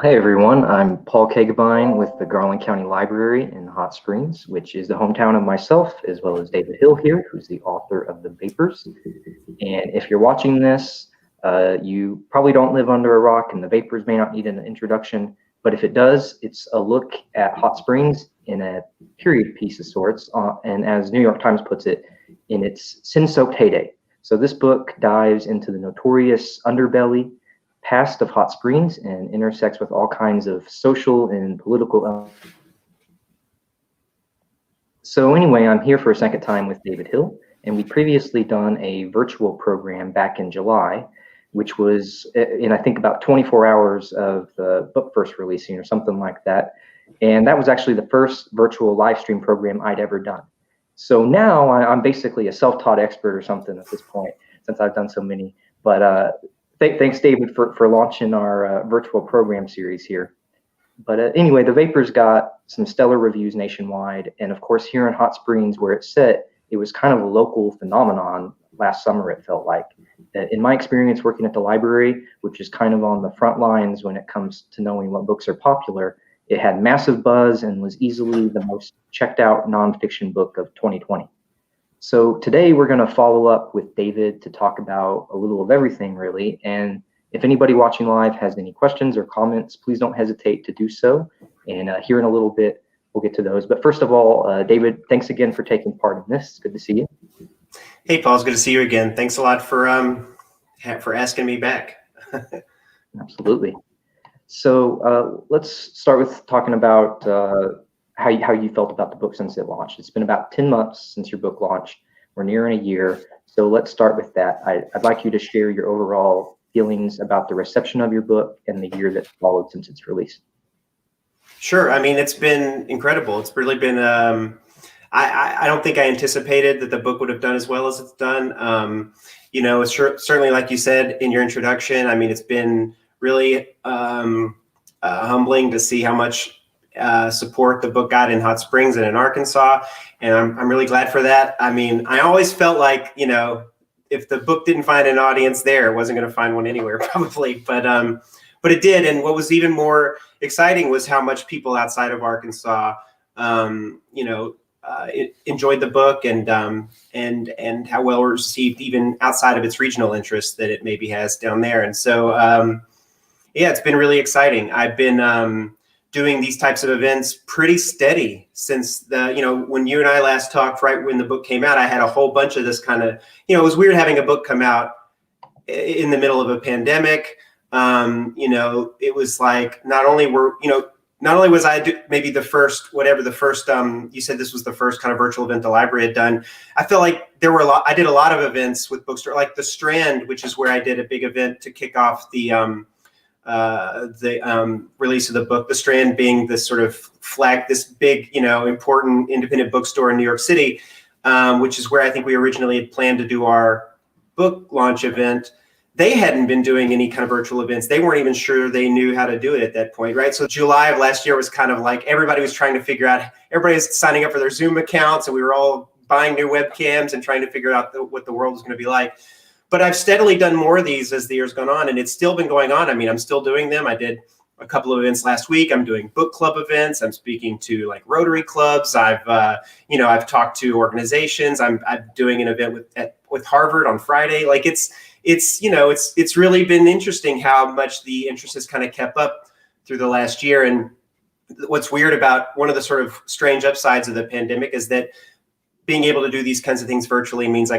Hey everyone, I'm Paul Kagabine with the Garland County Library in Hot Springs, which is the hometown of myself, as well as David Hill here, who's the author of The Vapors. And if you're watching this, you probably don't live under a rock, and The Vapors may not need an introduction, but if it does, it's a look at Hot Springs in a period piece of sorts, and as New York Times puts it, in its sin-soaked heyday. So this book dives into the notorious underbelly past of Hot Springs and intersects with all kinds of social and political elements. So anyway, I'm here for a second time with David Hill, and we previously done a virtual program back in July, which was in I think about 24 hours of the book first releasing or something like that. And that was actually the first virtual live stream program I'd ever done. So now I'm basically a self-taught expert or something at this point, since I've done so many. But thanks, David, for launching our virtual program series here. But anyway, The Vapors got some stellar reviews nationwide. And of course, here in Hot Springs, where it's set, it was kind of a local phenomenon last summer, it felt like. In my experience working at the library, which is kind of on the front lines when it comes to knowing what books are popular, it had massive buzz and was easily the most checked out nonfiction book of 2020. So today we're going to follow up with David to talk about a little of everything, really. And if anybody watching live has any questions or comments, please don't hesitate to do so. And here in a little bit, we'll get to those. But first of all, David, thanks again for taking part in this. Good to see you. Hey, Paul, it's good to see you again. Thanks a lot for asking me back. Absolutely. So let's start with talking about how you felt about the book since it launched. It's been about 10 months since your book launched. We're nearing a year. So let's start with that. I'd like you to share your overall feelings about the reception of your book and the year that followed since its release. Sure. I mean, it's been incredible. It's really been, I don't think I anticipated that the book would have done as well as it's done. You know, it's certainly, like you said in your introduction, I mean, it's been really humbling to see how much support the book got in Hot Springs and in Arkansas. And I'm really glad for that. I mean, I always felt like, you know, if the book didn't find an audience there, it wasn't going to find one anywhere probably, but it did. And what was even more exciting was how much people outside of Arkansas, you know, enjoyed the book and how well received even outside of its regional interest that it maybe has down there. And so, yeah, it's been really exciting. I've been doing these types of events pretty steady since you know, when you and I last talked, right when the book came out, I had a whole bunch of this kind of, you know, it was weird having a book come out in the middle of a pandemic. You know, it was like, not only was I maybe the first, you said this was the first kind of virtual event the library had done. I felt like I did a lot of events with bookstore, like the Strand, which is where I did a big event to kick off the release of the book, the Strand being this sort of this big, you know, important independent bookstore in New York City, which is where I think we originally had planned to do our book launch event. They hadn't been doing any kind of virtual events. They weren't even sure they knew how to do it at that point, right? So July of last year was kind of like everybody was trying to figure out, everybody was signing up for their Zoom accounts, and we were all buying new webcams and trying to figure out what the world was going to be like. But I've steadily done more of these as the year's gone on, and it's still been going on. I mean, I'm still doing them. I did a couple of events last week. I'm doing book club events. I'm speaking to like Rotary clubs. You know, I've talked to organizations. I'm doing an event with Harvard on Friday. Like it's you know, it's really been interesting how much the interest has kind of kept up through the last year. And what's weird about one of the sort of strange upsides of the pandemic is that being able to do these kinds of things virtually means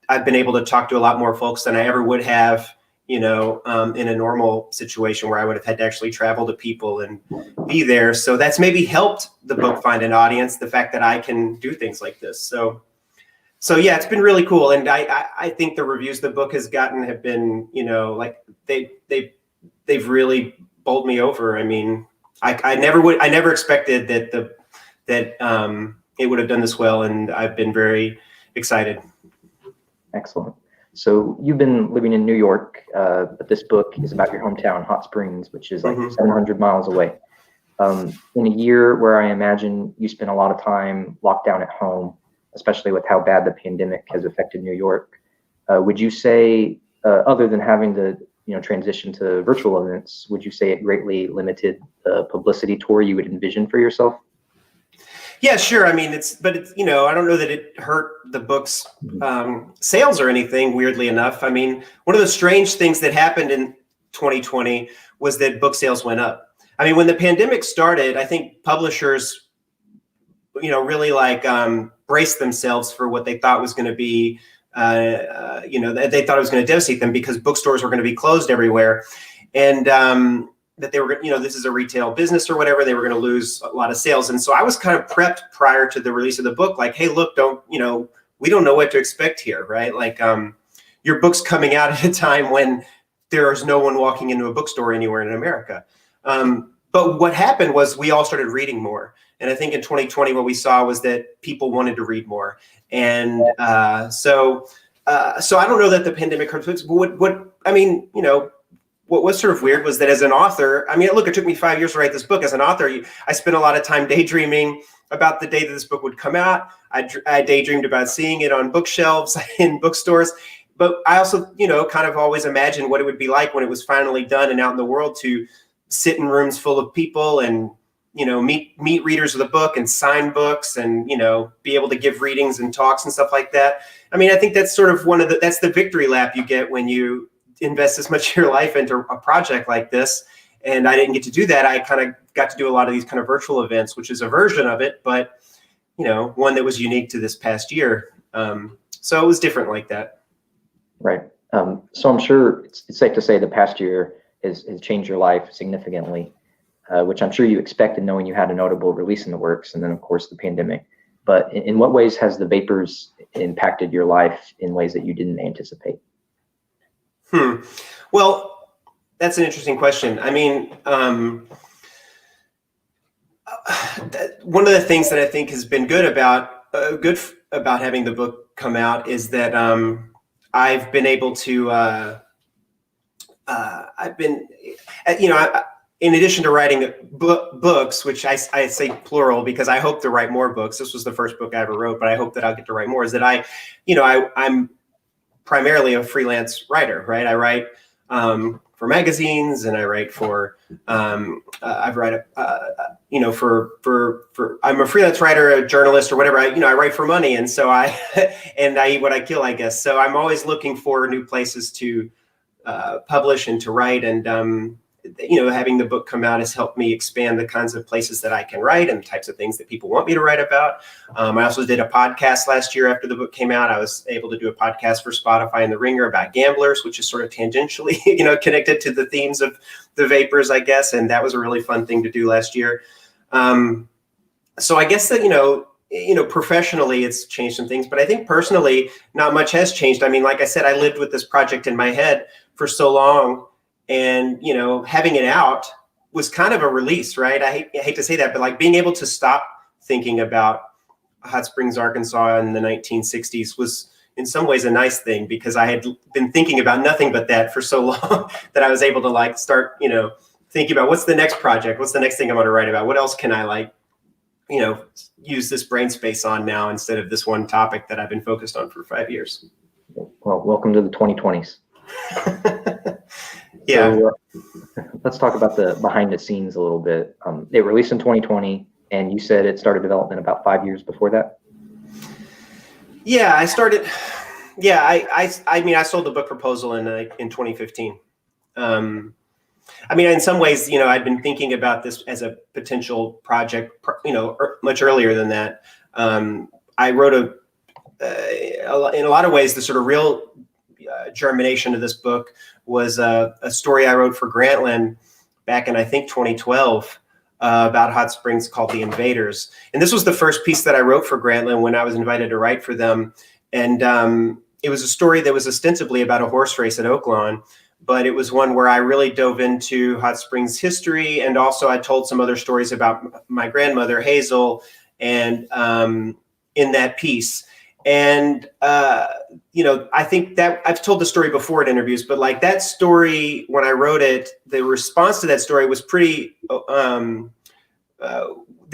I've been able to talk to a lot more folks than I ever would have, you know, in a normal situation where I would have had to actually travel to people and be there. So that's maybe helped the book find an audience, the fact that I can do things like this. So yeah, it's been really cool. And I think the reviews the book has gotten have been, you know, like they've really bowled me over. I mean, I never expected that it would have done this well. And I've been very excited. Excellent. So you've been living in New York, but this book is about your hometown, Hot Springs, which is like 700 miles away. In a year where I imagine you spent a lot of time locked down at home, especially with how bad the pandemic has affected New York, would you say, other than having to transition to virtual events, would you say it greatly limited the publicity tour you would envision for yourself? Yeah, sure. I mean, I don't know that it hurt the book's sales or anything, weirdly enough. I mean, one of the strange things that happened in 2020 was that book sales went up. I mean, when the pandemic started, I think publishers, really braced themselves for what they thought was going to be, they thought it was going to devastate them because bookstores were going to be closed everywhere. And that they were, this is a retail business or whatever, they were going to lose a lot of sales. And so I was kind of prepped prior to the release of the book, like, hey, look, we don't know what to expect here, right? Like, your book's coming out at a time when there is no one walking into a bookstore anywhere in America. But what happened was we all started reading more. And I think in 2020, what we saw was that people wanted to read more. And so I don't know that the pandemic hurt, but what was sort of weird was that as an author, I mean, look, it took me 5 years to write this book. As an author, I spent a lot of time daydreaming about the day that this book would come out. I daydreamed about seeing it on bookshelves in bookstores. But I also, kind of always imagined what it would be like when it was finally done and out in the world to sit in rooms full of people and, meet readers of the book and sign books and, be able to give readings and talks and stuff like that. I mean, I think that's sort of that's the victory lap you get when you invest as much of your life into a project like this. And I didn't get to do that. I kind of got to do a lot of these kind of virtual events, which is a version of it, but, one that was unique to this past year. So it was different like that. Right. So I'm sure it's safe to say the past year has changed your life significantly, which I'm sure you expected knowing you had a notable release in the works, and then of course the pandemic. But in what ways has the vapors impacted your life in ways that you didn't anticipate? Well, that's an interesting question. I mean, one of the things that I think has been good about having the book come out is that I've been able to, in addition to writing books, which I say plural because I hope to write more books. This was the first book I ever wrote, but I hope that I'll get to write more. Is that I'm primarily a freelance writer, right? I write for magazines and I write for, I'm a freelance writer, a journalist or whatever. I write for money. And so I eat what I kill, I guess. So I'm always looking for new places to publish and to write. And, having the book come out has helped me expand the kinds of places that I can write and the types of things that people want me to write about. I also did a podcast last year after the book came out. I was able to do a podcast for Spotify and The Ringer about gamblers, which is sort of tangentially, connected to the themes of the vapors, I guess. And that was a really fun thing to do last year. So I guess that, professionally it's changed some things, but I think personally, not much has changed. I mean, like I said, I lived with this project in my head for so long. And, having it out was kind of a release, right? I hate to say that, but like being able to stop thinking about Hot Springs, Arkansas in the 1960s was in some ways a nice thing because I had been thinking about nothing but that for so long that I was able to start, thinking about what's the next project? What's the next thing I'm going to write about? What else can I use this brain space on now instead of this one topic that I've been focused on for 5 years? Well, welcome to the 2020s. Yeah. So, let's talk about the behind the scenes a little bit. It released in 2020, and you said it started development about 5 years before that. Yeah, I started. Yeah, I sold the book proposal in 2015. In some ways, I'd been thinking about this as a potential project, much earlier than that. I wrote in a lot of ways, the sort of real germination of this book was a story I wrote for Garland back in, I think, 2012 about Hot Springs called The Invaders. And this was the first piece that I wrote for Garland when I was invited to write for them. And it was a story that was ostensibly about a horse race at Oaklawn, but it was one where I really dove into Hot Springs history. And also I told some other stories about my grandmother, Hazel, and in that piece. And, I think that I've told the story before in interviews, but like that story, when I wrote it, the response to that story was pretty, there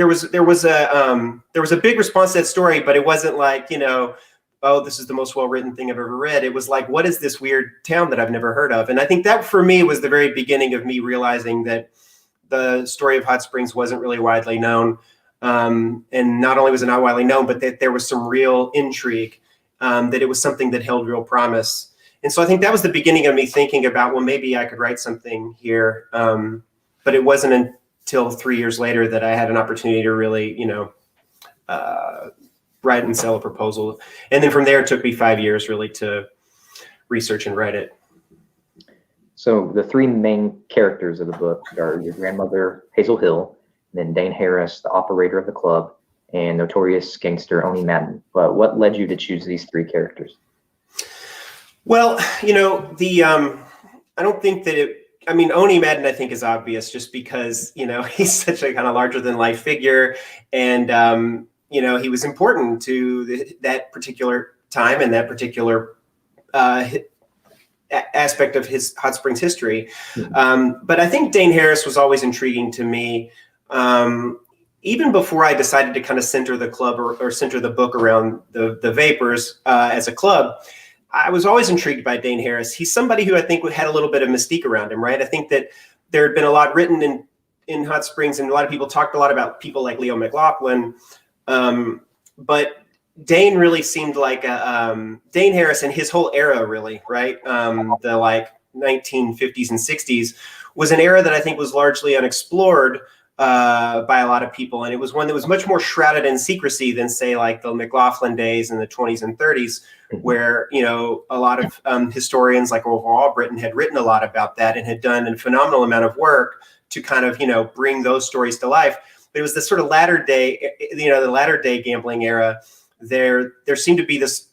was a big response to that story, but it wasn't like, oh, this is the most well-written thing I've ever read. It was like, what is this weird town that I've never heard of? And I think that for me was the very beginning of me realizing that the story of Hot Springs wasn't really widely known. And not only was it not widely known, but that there was some real intrigue, that it was something that held real promise. And so I think that was the beginning of me thinking about, well, maybe I could write something here. But it wasn't until 3 years later that I had an opportunity to really, write and sell a proposal. And then from there, it took me 5 years really to research and write it. So the three main characters of the book are your grandmother, Hazel Hill, then Dane Harris, the operator of the club, and notorious gangster Oni Madden. But what led you to choose these three characters? Well, I don't think that Oni Madden, I think, is obvious just because, he's such a kind of larger than life figure. And, he was important to that particular time and that particular aspect of his Hot Springs history. But I think Dane Harris was always intriguing to me. Even before I decided to kind of center the club or center the book around the Vapors as a club, I was always intrigued by Dane Harris. He's somebody who I think had a little bit of mystique around him, right? I think that there had been a lot written in Hot Springs, and a lot of people talked a lot about people like Leo McLaughlin. But Dane really seemed like Dane Harris and his whole era, really, right? The like 1950s and 60s was an era that I think was largely unexplored by a lot of people. And it was one that was much more shrouded in secrecy than, say, like the McLaughlin days in the 20s and 30s, where, a lot of historians like Orville Albritton had written a lot about that and had done a phenomenal amount of work to kind of, bring those stories to life. But it was this sort of latter day gambling era. There seemed to be this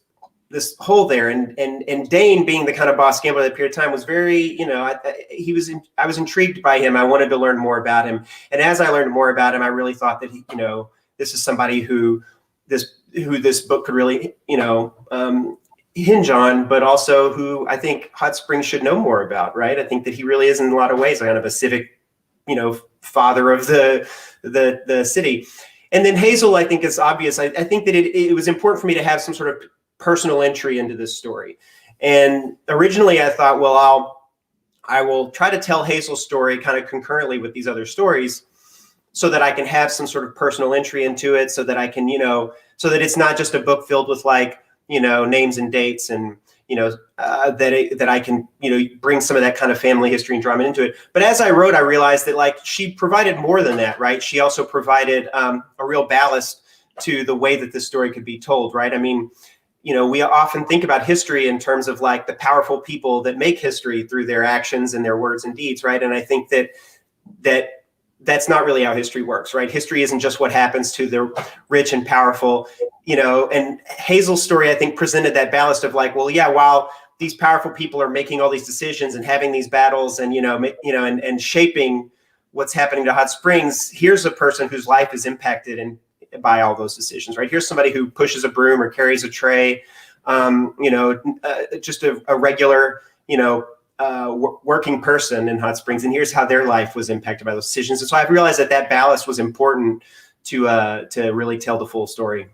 hole there, and Dane, being the kind of boss gambler at that period of time, was very, I was intrigued by him. I wanted to learn more about him, and as I learned more about him, I really thought that this is somebody who this book could really hinge on, but also who I think Hot Springs should know more about. Right? I think that he really is in a lot of ways kind of a civic, father of the city. And then Hazel, I think, is obvious. I think that it was important for me to have some sort of personal entry into this story. And originally I thought, well, I will try to tell Hazel's story kind of concurrently with these other stories so that I can have some sort of personal entry into it, so that I can, so that it's not just a book filled with like, names and dates and, that I can, bring some of that kind of family history and drama into it. But as I wrote, I realized that like she provided more than that, right? She also provided a real ballast to the way that this story could be told, right? I mean, we often think about history in terms of like the powerful people that make history through their actions and their words and deeds, right? And I think that's not really how history works, right? History isn't just what happens to the rich and powerful, and Hazel's story, I think, presented that ballast of like, well, yeah, while these powerful people are making all these decisions and having these battles and, and shaping what's happening to Hot Springs, here's a person whose life is impacted by all those decisions, right? Here's somebody who pushes a broom or carries a tray, just a regular, working person in Hot Springs, and here's how their life was impacted by those decisions. And so I realized that ballast was important to really tell the full story.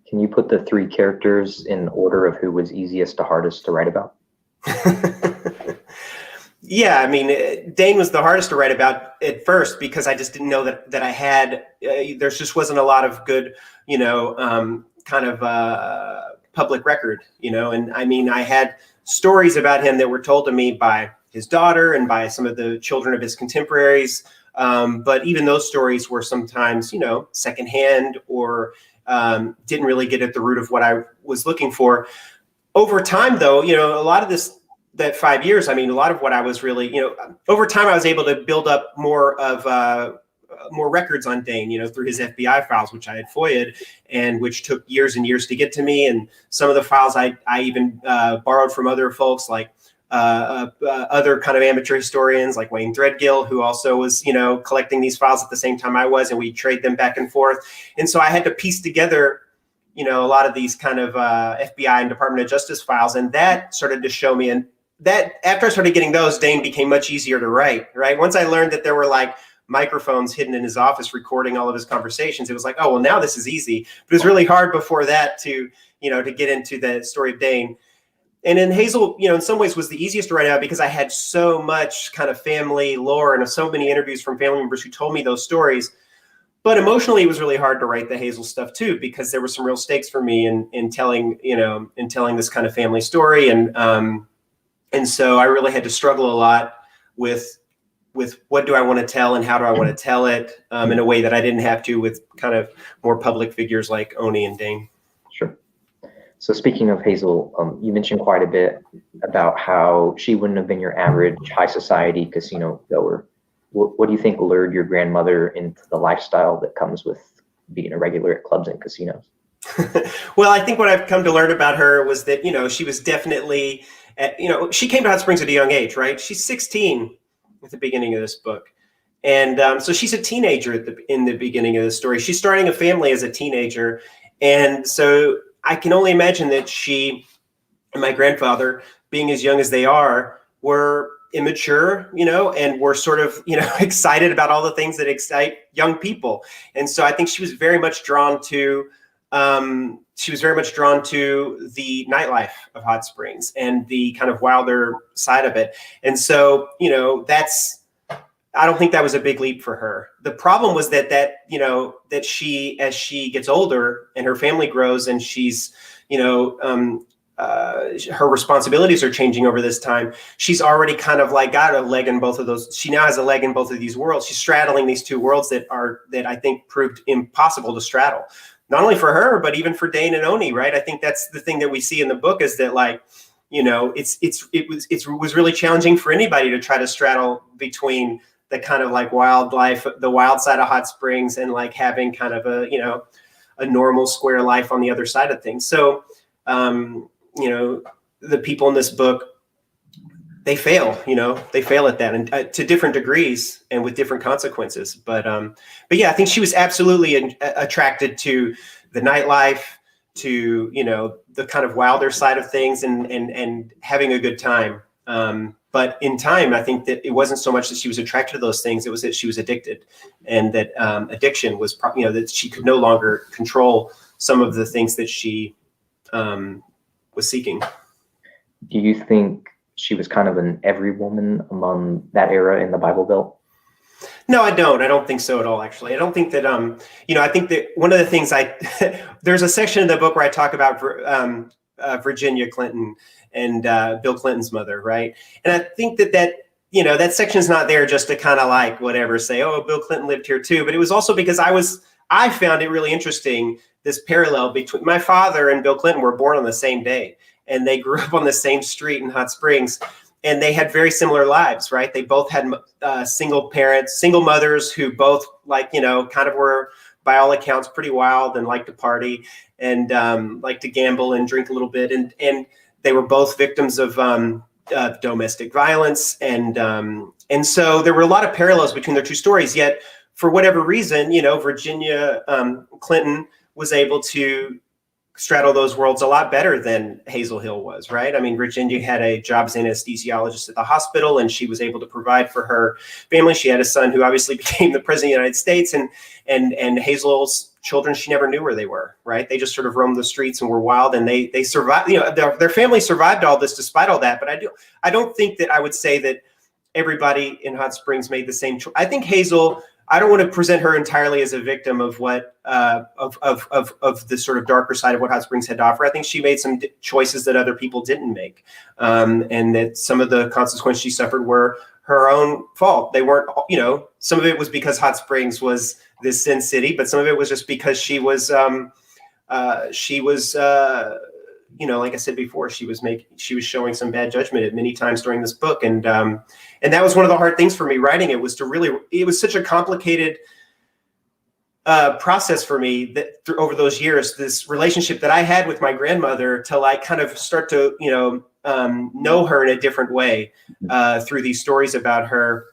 Can you put the three characters in order of who was easiest to hardest to write about? Yeah, I mean, Dane was the hardest to write about at first because I just didn't know that I had, there just wasn't a lot of good, public record, and I mean, I had stories about him that were told to me by his daughter and by some of the children of his contemporaries. But even those stories were sometimes, secondhand or didn't really get at the root of what I was looking for. Over time, though, a lot of that 5 years, I mean, a lot of what I was really, over time, I was able to build up more records on Dane, through his FBI files, which I had FOIA'd and which took years and years to get to me. And some of the files I even borrowed from other folks, like other kind of amateur historians like Wayne Threadgill, who also was, collecting these files at the same time I was, and we trade them back and forth. And so I had to piece together, a lot of these kind of FBI and Department of Justice files. And that started to show me, and that after I started getting those, Dane became much easier to write, right? Once I learned that there were like microphones hidden in his office recording all of his conversations. It was like, oh, well, now this is easy. But it was really hard before that to get into the story of Dane. And then Hazel, in some ways was the easiest to write out because I had so much kind of family lore and so many interviews from family members who told me those stories. But emotionally, it was really hard to write the Hazel stuff too, because there were some real stakes for me in telling this kind of family story. And so I really had to struggle a lot with what do I want to tell and how do I want to tell it in a way that I didn't have to with kind of more public figures like Oni and Dane. Sure. So speaking of Hazel, you mentioned quite a bit about how she wouldn't have been your average high society casino goer. What do you think lured your grandmother into the lifestyle that comes with being a regular at clubs and casinos? Well, I think what I've come to learn about her was that, she was definitely, she came to Hot Springs at a young age, right? She's 16 at the beginning of this book. And so she's a teenager in the beginning of the story. She's starting a family as a teenager. And so I can only imagine that she and my grandfather, being as young as they are, were immature, and were sort of, excited about all the things that excite young people. And so I think she was very much drawn to the nightlife of Hot Springs and the kind of wilder side of it. And so, I don't think that was a big leap for her. The problem was that she, as she gets older and her family grows and she's, her responsibilities are changing over this time. She's already kind of like got a leg in both of those. She now has a leg in both of these worlds. She's straddling these two worlds that I think proved impossible to straddle, not only for her, but even for Dane and Oni, right? I think that's the thing that we see in the book is that it was really challenging for anybody to try to straddle between the kind of like wildlife, the wild side of Hot Springs and like having kind of a normal square life on the other side of things. So, the people in this book, they fail at that and to different degrees and with different consequences. But yeah, I think she was absolutely attracted to the nightlife, to, the kind of wilder side of things and having a good time. But in time, I think that it wasn't so much that she was attracted to those things. It was that she was addicted, and that addiction was, that she could no longer control some of the things that she was seeking. Do you think she was kind of an every woman among that era in the Bible Belt? No, I don't. I don't think so at all, actually. I don't think that, I think that one of the things there's a section in the book where I talk about Virginia Clinton and Bill Clinton's mother, right? And I think that section's not there just to kind of like whatever say, oh, Bill Clinton lived here too. But it was also because I found it really interesting, this parallel between my father and Bill Clinton were born on the same day, and they grew up on the same street in Hot Springs, and they had very similar lives, right? They both had single parents, single mothers who both kind of were, by all accounts, pretty wild and liked to party and liked to gamble and drink a little bit. And they were both victims of domestic violence. And so there were a lot of parallels between their two stories, yet for whatever reason, Virginia Clinton was able to straddle those worlds a lot better than Hazel Hill was, right? I mean, Virginia had a job as an anesthesiologist at the hospital, and she was able to provide for her family. She had a son who obviously became the president of the United States, and Hazel's children, she never knew where they were, right? They just sort of roamed the streets and were wild, and they survived. Their family survived all this despite all that. But I don't think that I would say that everybody in Hot Springs made the same choice. I think Hazel, I don't want to present her entirely as a victim of what of the sort of darker side of what Hot Springs had to offer. I think she made some choices that other people didn't make, and that some of the consequences she suffered were her own fault. They weren't, some of it was because Hot Springs was this sin city, but some of it was just because she was like I said before, she was showing some bad judgment at many times during this book. And that was one of the hard things for me writing it, was it was such a complicated process for me that over those years, this relationship that I had with my grandmother, to like kind of start to, know her in a different way through these stories about her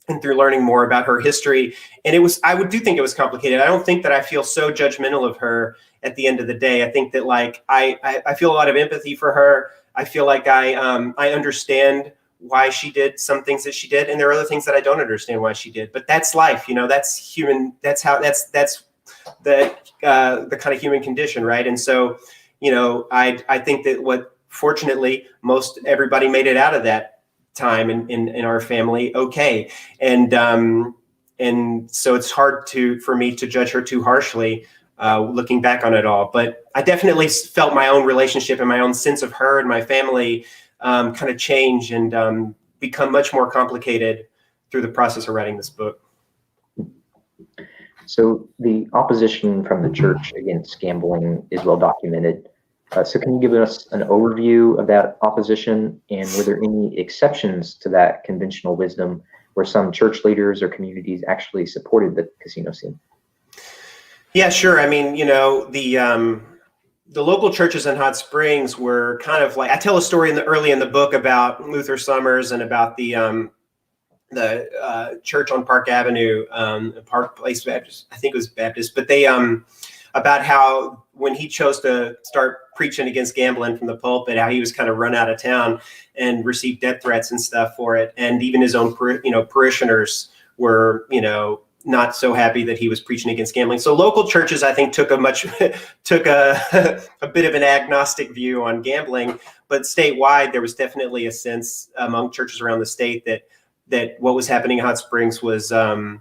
and through learning more about her history. And I do think it was complicated. I don't think that I feel so judgmental of her at the end of the day. I think that like, I feel a lot of empathy for her. I feel like I understand why she did some things that she did, and there are other things that I don't understand why she did. But that's life, that's human. That's the kind of human condition, right? And so, I think that fortunately, most everybody made it out of that time in our family okay, and so it's hard for me to judge her too harshly, looking back on it all. But I definitely felt my own relationship and my own sense of her and my family kind of change and become much more complicated through the process of writing this book. So the opposition from the church against gambling is well documented. So can you give us an overview of that opposition, and were there any exceptions to that conventional wisdom where some church leaders or communities actually supported the casino scene? Yeah, sure. I mean, the local churches in Hot Springs were kind of like, I tell a story early in the book about Luther Summers and about the church on Park Avenue, Park Place Baptist, I think it was Baptist, but they about how when he chose to start preaching against gambling from the pulpit, how he was kind of run out of town and received death threats and stuff for it, and even his own parishioners were not so happy that he was preaching against gambling. So local churches, I think, took a bit of an agnostic view on gambling, but statewide there was definitely a sense among churches around the state that what was happening in Hot Springs was a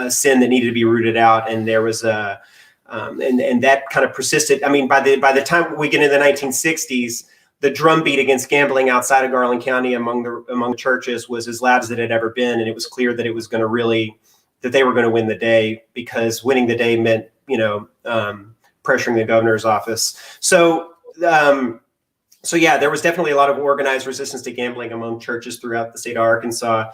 sin that needed to be rooted out, and there was and that kind of persisted. I mean, by the time we get into the 1960s, the drumbeat against gambling outside of Garland County among the churches was as loud as it had ever been, and it was clear that it was going to that they were going to win the day, because winning the day meant pressuring the governor's office. So yeah, there was definitely a lot of organized resistance to gambling among churches throughout the state of Arkansas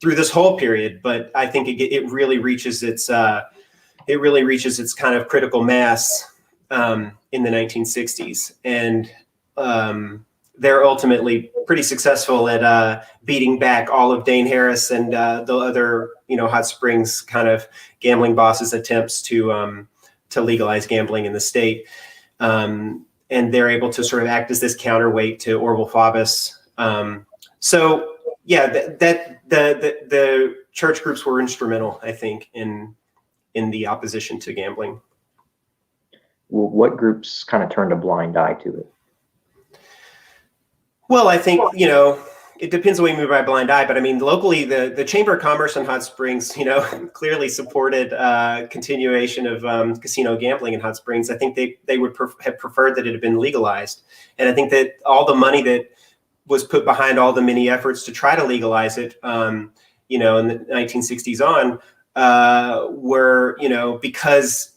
through this whole period. But I think it really reaches its kind of critical mass in the 1960s, and they're ultimately pretty successful at beating back all of Dane Harris and the other Hot Springs kind of gambling bosses' attempts to legalize gambling in the state. And they're able to sort of act as this counterweight to Orville Faubus. So yeah, the church groups were instrumental, I think, in the opposition to gambling. Well, what groups kind of turned a blind eye to it? Well, I think, it depends on what you mean by blind eye, but I mean, locally, the Chamber of Commerce in Hot Springs, clearly supported continuation of casino gambling in Hot Springs. I think they would have preferred that it had been legalized. And I think that all the money that was put behind all the many efforts to try to legalize it, in the 1960s on, were, because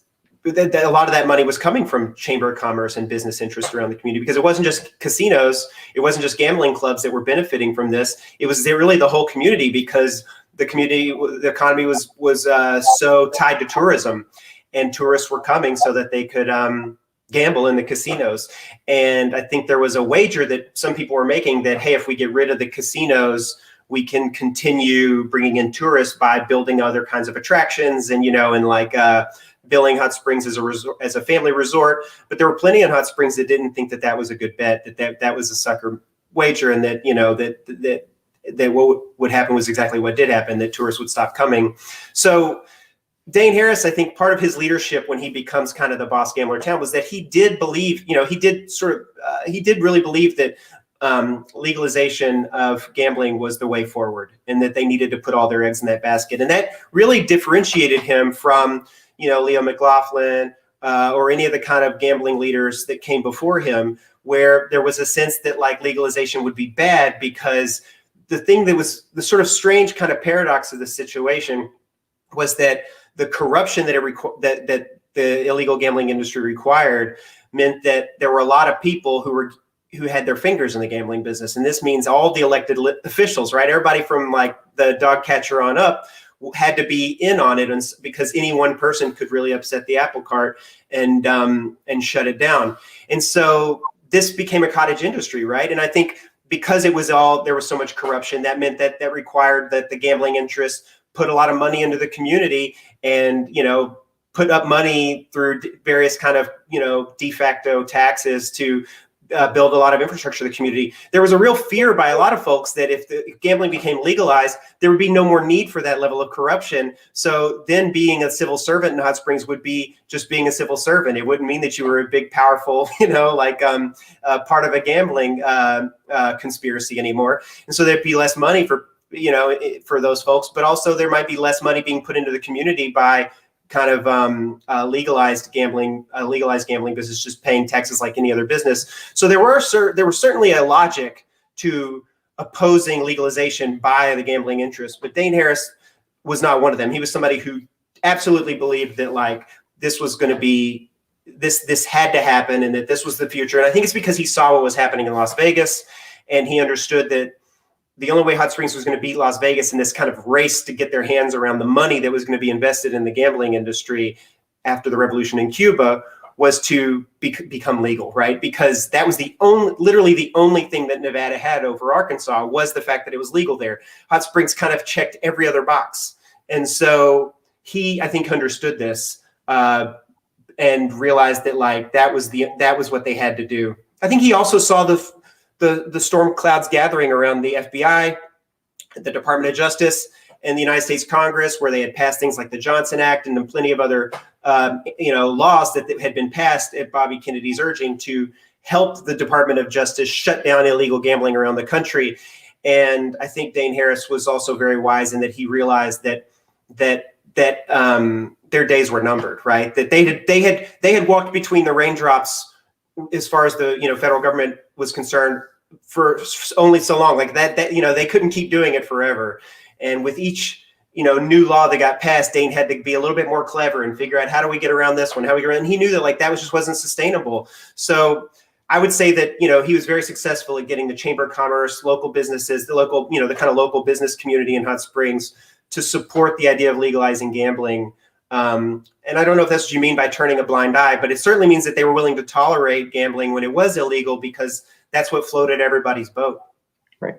a lot of that money was coming from Chamber of Commerce and business interests around the community, because it wasn't just casinos, it wasn't just gambling clubs that were benefiting from this. It was really the whole community, because the economy was so tied to tourism, and tourists were coming so that they could gamble in the casinos. And I think there was a wager that some people were making that, hey, if we get rid of the casinos, we can continue bringing in tourists by building other kinds of attractions and, billing Hot Springs as a family resort. But there were plenty in Hot Springs that didn't think that was a good bet, that was a sucker wager, and that what would happen was exactly what did happen, that tourists would stop coming. So Dane Harris, I think part of his leadership when he becomes kind of the boss gambler in town was that he did believe, he did really believe that legalization of gambling was the way forward, and that they needed to put all their eggs in that basket. And that really differentiated him from Leo McLaughlin, or any of the kind of gambling leaders that came before him, where there was a sense that legalization would be bad, because the thing that was the sort of strange kind of paradox of the situation was that the corruption that the illegal gambling industry required meant that there were a lot of people who had their fingers in the gambling business. And this means all the elected officials, right? Everybody from the dog catcher on up had to be in on it, and because any one person could really upset the apple cart and shut it down. And so this became a cottage industry, right? And I think because there was so much corruption, that meant that required that the gambling interests put a lot of money into the community, and put up money through various kind of de facto taxes to build a lot of infrastructure to the community. There was a real fear by a lot of folks that if the gambling became legalized, there would be no more need for that level of corruption. So then being a civil servant in Hot Springs would be just being a civil servant. It wouldn't mean that you were a big, powerful, part of a gambling conspiracy anymore. And so there'd be less money for those folks, but also there might be less money being put into the community by kind of legalized gambling business, just paying taxes like any other business. So there was certainly a logic to opposing legalization by the gambling interests, but Dane Harris was not one of them. He was somebody who absolutely believed that like this was going to be this had to happen and that this was the future. And I think it's because he saw what was happening in Las Vegas, and he understood that the only way Hot Springs was going to beat Las Vegas in this kind of race to get their hands around the money that was going to be invested in the gambling industry after the revolution in Cuba was to become legal, right? Because that was literally the only thing that Nevada had over Arkansas was the fact that it was legal there. Hot Springs kind of checked every other box. And so he, I think, understood this and realized that like that was what they had to do. I think he also saw the storm clouds gathering around the FBI, the Department of Justice, and the United States Congress, where they had passed things like the Johnson Act and then plenty of other, laws that had been passed at Bobby Kennedy's urging to help the Department of Justice shut down illegal gambling around the country. And I think Dane Harris was also very wise in that he realized that their days were numbered, right? That they had walked between the raindrops as far as the federal government was concerned for only so long, like that they couldn't keep doing it forever. And with each new law that got passed, Dane had to be a little bit more clever and figure out how do we get around this one, and he knew that like that just wasn't sustainable. So I would say that he was very successful at getting the Chamber of Commerce, local businesses, the kind of local business community in Hot Springs to support the idea of legalizing gambling. And I don't know if that's what you mean by turning a blind eye, but it certainly means that they were willing to tolerate gambling when it was illegal because that's what floated everybody's boat. Right.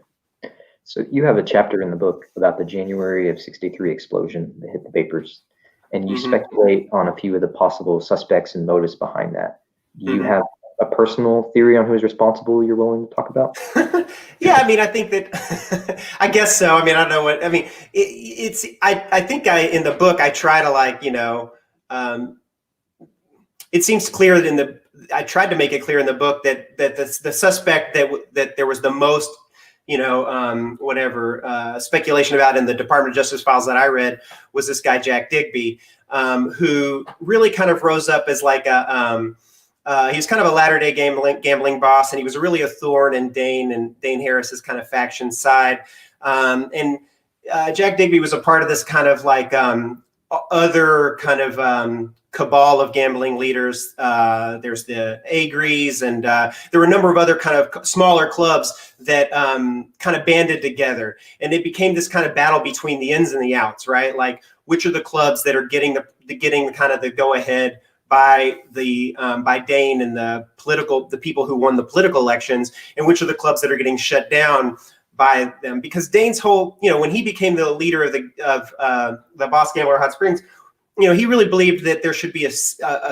So you have a chapter in the book about the January of '63 explosion that hit the papers, and you speculate on a few of the possible suspects and motives behind that. Do you have a personal theory on who's responsible you're willing to talk about? Yeah, I mean, I think that, I guess so. I mean, I don't know what, I mean, I think in the book, I try to it seems clear that I tried to make it clear in the book that the suspect that there was the most, speculation about in the Department of Justice files that I read was this guy, Jack Digby, who really kind of rose up as like he was kind of a latter-day gambling boss, and he was really a thorn in Dane Harris's kind of faction side. Jack Digby was a part of this kind of like other kind of cabal of gambling leaders. There's the Agrees, and there were a number of other kind of smaller clubs that kind of banded together, and it became this kind of battle between the ins and the outs, right? Like which are the clubs that are getting the kind of the go ahead by Dane and the people who won the political elections, and which are the clubs that are getting shut down by them. Because Dane's whole, when he became the leader of the boss gambler Hot Springs, he really believed that there should be a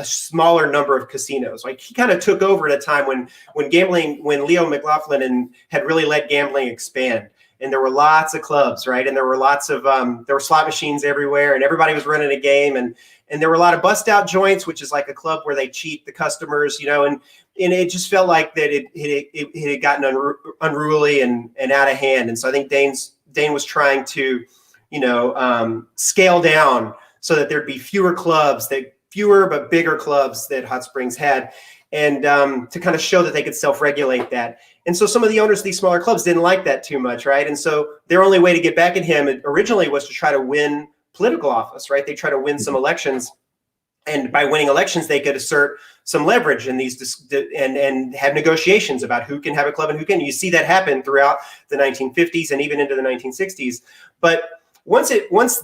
smaller number of casinos. Like he kind of took over at a time when Leo McLaughlin had really let gambling expand. And there were lots of clubs, right? And there were lots of there were slot machines everywhere, and everybody was running a game, and there were a lot of bust out joints, which is like a club where they cheat the customers, and it just felt like that it had gotten unruly and out of hand. And so I think Dane was trying to, scale down so that there'd be fewer but bigger clubs that Hot Springs had, and to kind of show that they could self-regulate that. And so some of the owners of these smaller clubs didn't like that too much, right? And so their only way to get back at him originally was to try to win political office, right? They try to win some elections, and by winning elections, they could assert some leverage in these and have negotiations about who can have a club and who can. You see that happen throughout the 1950s and even into the 1960s. But once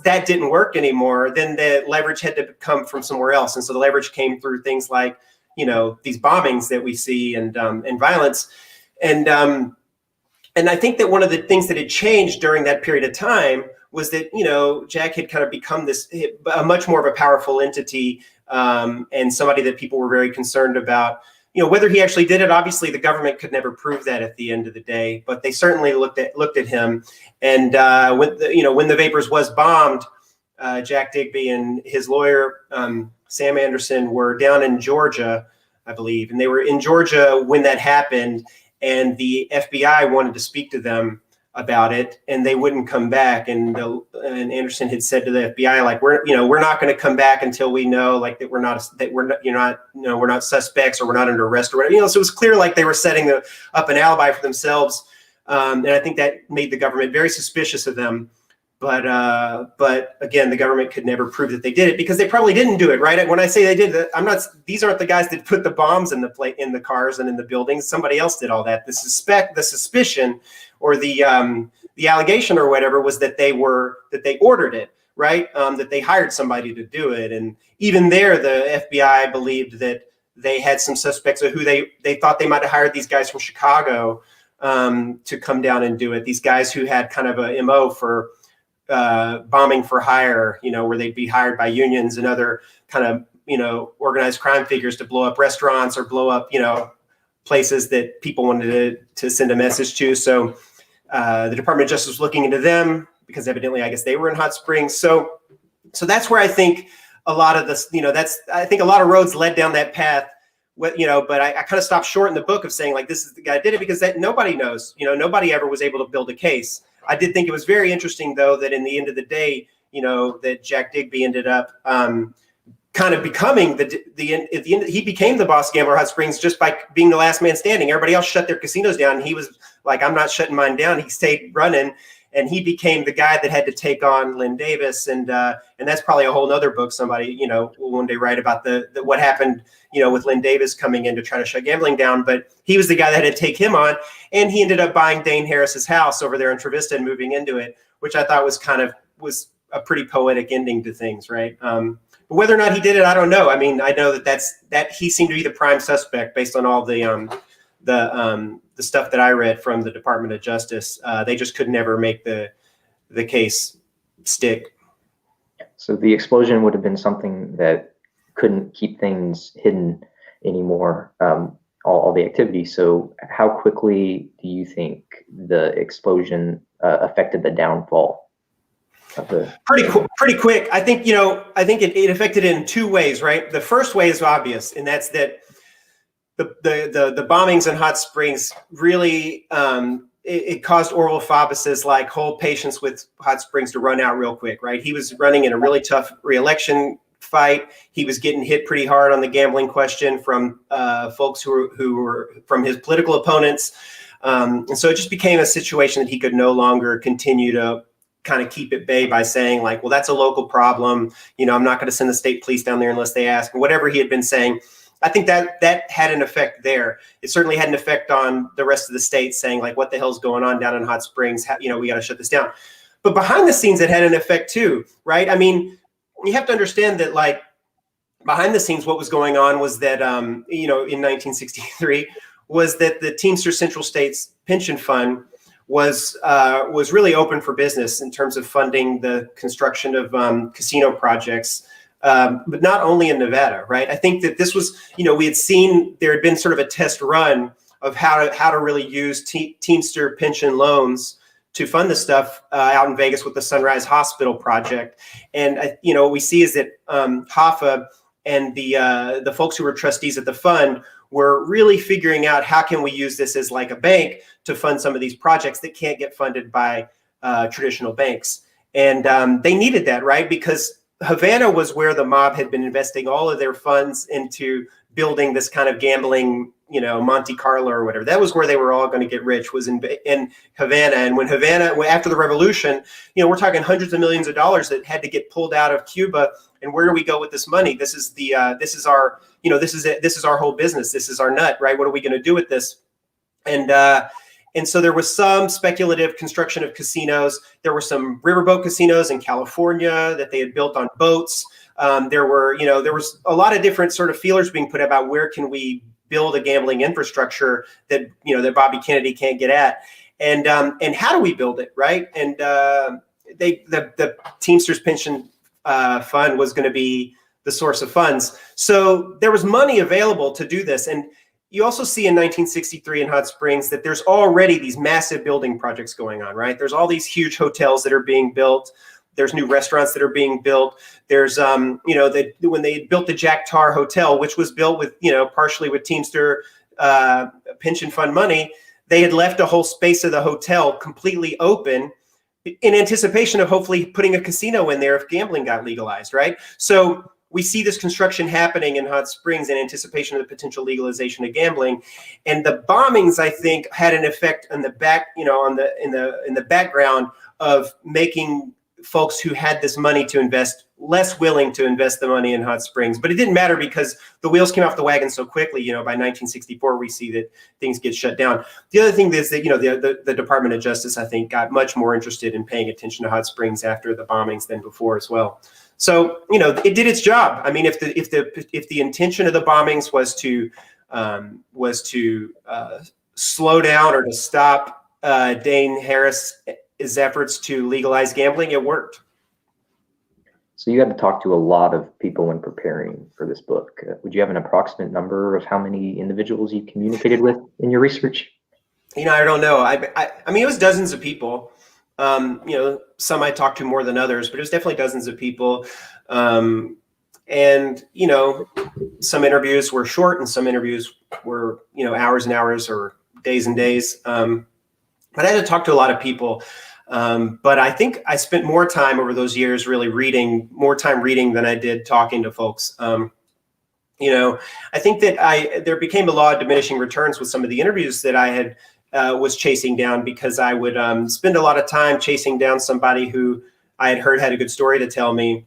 that didn't work anymore, then the leverage had to come from somewhere else, and so the leverage came through things like these bombings that we see and violence. And I think that one of the things that had changed during that period of time was that, Jack had kind of become a much more of a powerful entity, and somebody that people were very concerned about whether he actually did it, obviously the government could never prove that at the end of the day, but they certainly looked at him. And when the Vapors was bombed, Jack Digby and his lawyer, Sam Anderson, were down in Georgia, I believe. And they were in Georgia when that happened, and the FBI wanted to speak to them about it, and they wouldn't come back. And Anderson had said to the FBI, like, we're not going to come back until we know, like, that we're not suspects, or we're not under arrest or whatever. So it was clear, like, they were setting up an alibi for themselves. And I think that made the government very suspicious of them. But again, the government could never prove that they did it, because they probably didn't do it, right? When I say they did it, these aren't the guys that put the bombs in the cars and in the buildings. Somebody else did all that. The suspicion, or the allegation or whatever, was that they ordered it, right? That they hired somebody to do it. And even there, the FBI believed that they had some suspects of who they thought they might have hired these guys from Chicago to come down and do it. These guys who had kind of a MO for bombing for hire, where they'd be hired by unions and other kind of, organized crime figures to blow up restaurants or blow up, places that people wanted to send a message to. So the Department of Justice was looking into them, because evidently, I guess, they were in Hot Springs. So that's where I think a lot of this, I think a lot of roads led down that path. But I kind of stopped short in the book of saying, like, this is the guy that did it, because that nobody knows, nobody ever was able to build a case. I did think it was very interesting, though, that in the end of the day, that Jack Digby ended up kind of becoming he became the boss gambler of Hot Springs just by being the last man standing. Everybody else shut their casinos down. He was like, I'm not shutting mine down. He stayed running, and he became the guy that had to take on Lynn Davis. And that's probably a whole nother book. Somebody, will one day write about the what happened, with Lynn Davis coming in to try to shut gambling down. But he was the guy that had to take him on. And he ended up buying Dane Harris's house over there in Trevista and moving into it, which I thought was a pretty poetic ending to things, right? But whether or not he did it, I don't know. I mean, I know that he seemed to be the prime suspect based on all the stuff that I read from the Department of Justice. They just could never make the case stick. So the explosion would have been something that couldn't keep things hidden anymore, all the activity. So how quickly do you think the explosion affected the downfall of the? Pretty quick. I think it affected it in two ways, right? The first way is obvious, and that's that the bombings in Hot Springs really it caused Orville Faubus's like whole patience with Hot Springs to run out real quick, right? He was running in a really tough re-election fight. He was getting hit pretty hard on the gambling question from folks who were from his political opponents. And so it just became a situation that he could no longer continue to kind of keep at bay by saying, like, well, that's a local problem. I'm not going to send the state police down there unless they ask, whatever he had been saying. I think that had an effect there. It certainly had an effect on the rest of the state, saying, like, what the hell's going on down in Hot Springs? We got to shut this down. But behind the scenes, it had an effect too, right? I mean, you have to understand that, like, behind the scenes, what was going on was that, in 1963, was that the Teamsters Central States Pension Fund was really open for business in terms of funding the construction of casino projects, but not only in Nevada, right? I think that this was, we had seen there had been sort of a test run of how to really use Teamster pension loans to fund the stuff out in Vegas with the Sunrise Hospital project. And, what we see is that Hoffa and the folks who were trustees at the fund were really figuring out how can we use this as like a bank to fund some of these projects that can't get funded by traditional banks. And they needed that, right? Because Havana was where the mob had been investing all of their funds into building this kind of gambling, Monte Carlo or whatever. That was where they were all going to get rich, was in Havana. And when Havana, after the revolution, we're talking hundreds of millions of dollars that had to get pulled out of Cuba. And where do we go with this money? This is this is our whole business. This is our nut, right? What are we going to do with this? And so there was some speculative construction of casinos. There were some riverboat casinos in California that they had built on boats. There was a lot of different sort of feelers being put about where can we build a gambling infrastructure that that Bobby Kennedy can't get at, and how do we build it, right? And the Teamsters Pension Fund was going to be the source of funds. So there was money available to do this, and you also see in 1963 in Hot Springs that there's already these massive building projects going on, right? There's all these huge hotels that are being built. There's new restaurants that are being built. There's, when they built the Jack Tar Hotel, which was built with, partially with Teamster pension fund money, they had left a whole space of the hotel completely open in anticipation of hopefully putting a casino in there if gambling got legalized, right? So we see this construction happening in Hot Springs in anticipation of the potential legalization of gambling, and the bombings, I think, had an effect on the back, in the background of making folks who had this money to invest less willing to invest the money in Hot Springs. But it didn't matter because the wheels came off the wagon so quickly. By 1964, we see that things get shut down. The other thing is that, the Department of Justice, I think, got much more interested in paying attention to Hot Springs after the bombings than before as well. So, it did its job. I mean, if the intention of the bombings was to slow down or to stop Dane Harris's efforts to legalize gambling, it worked. So you had to talk to a lot of people when preparing for this book. Would you have an approximate number of how many individuals you communicated with in your research? I don't know. I mean, it was dozens of people. Some I talked to more than others, but it was definitely dozens of people. And, some interviews were short and some interviews were, hours and hours or days and days. But I had to talk to a lot of people. But I think I spent more time over those years really more time reading than I did talking to folks. I think that there became a law of diminishing returns with some of the interviews that I had was chasing down, because I would spend a lot of time chasing down somebody who I had heard had a good story to tell me.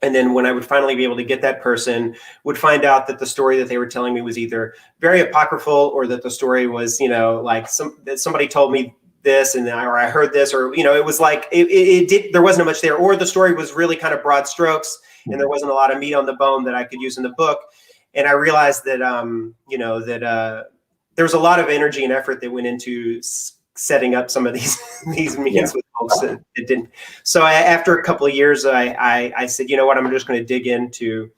And then when I would finally be able to get that person, would find out that the story that they were telling me was either very apocryphal, or that the story was, that somebody told me this or I heard this, or, it was like, there wasn't much there, or the story was really kind of broad strokes and there wasn't a lot of meat on the bone that I could use in the book. And I realized that, there was a lot of energy and effort that went into setting up some of these meetings with folks that didn't. So after a couple of years, I said, you know what, I'm just going to dig into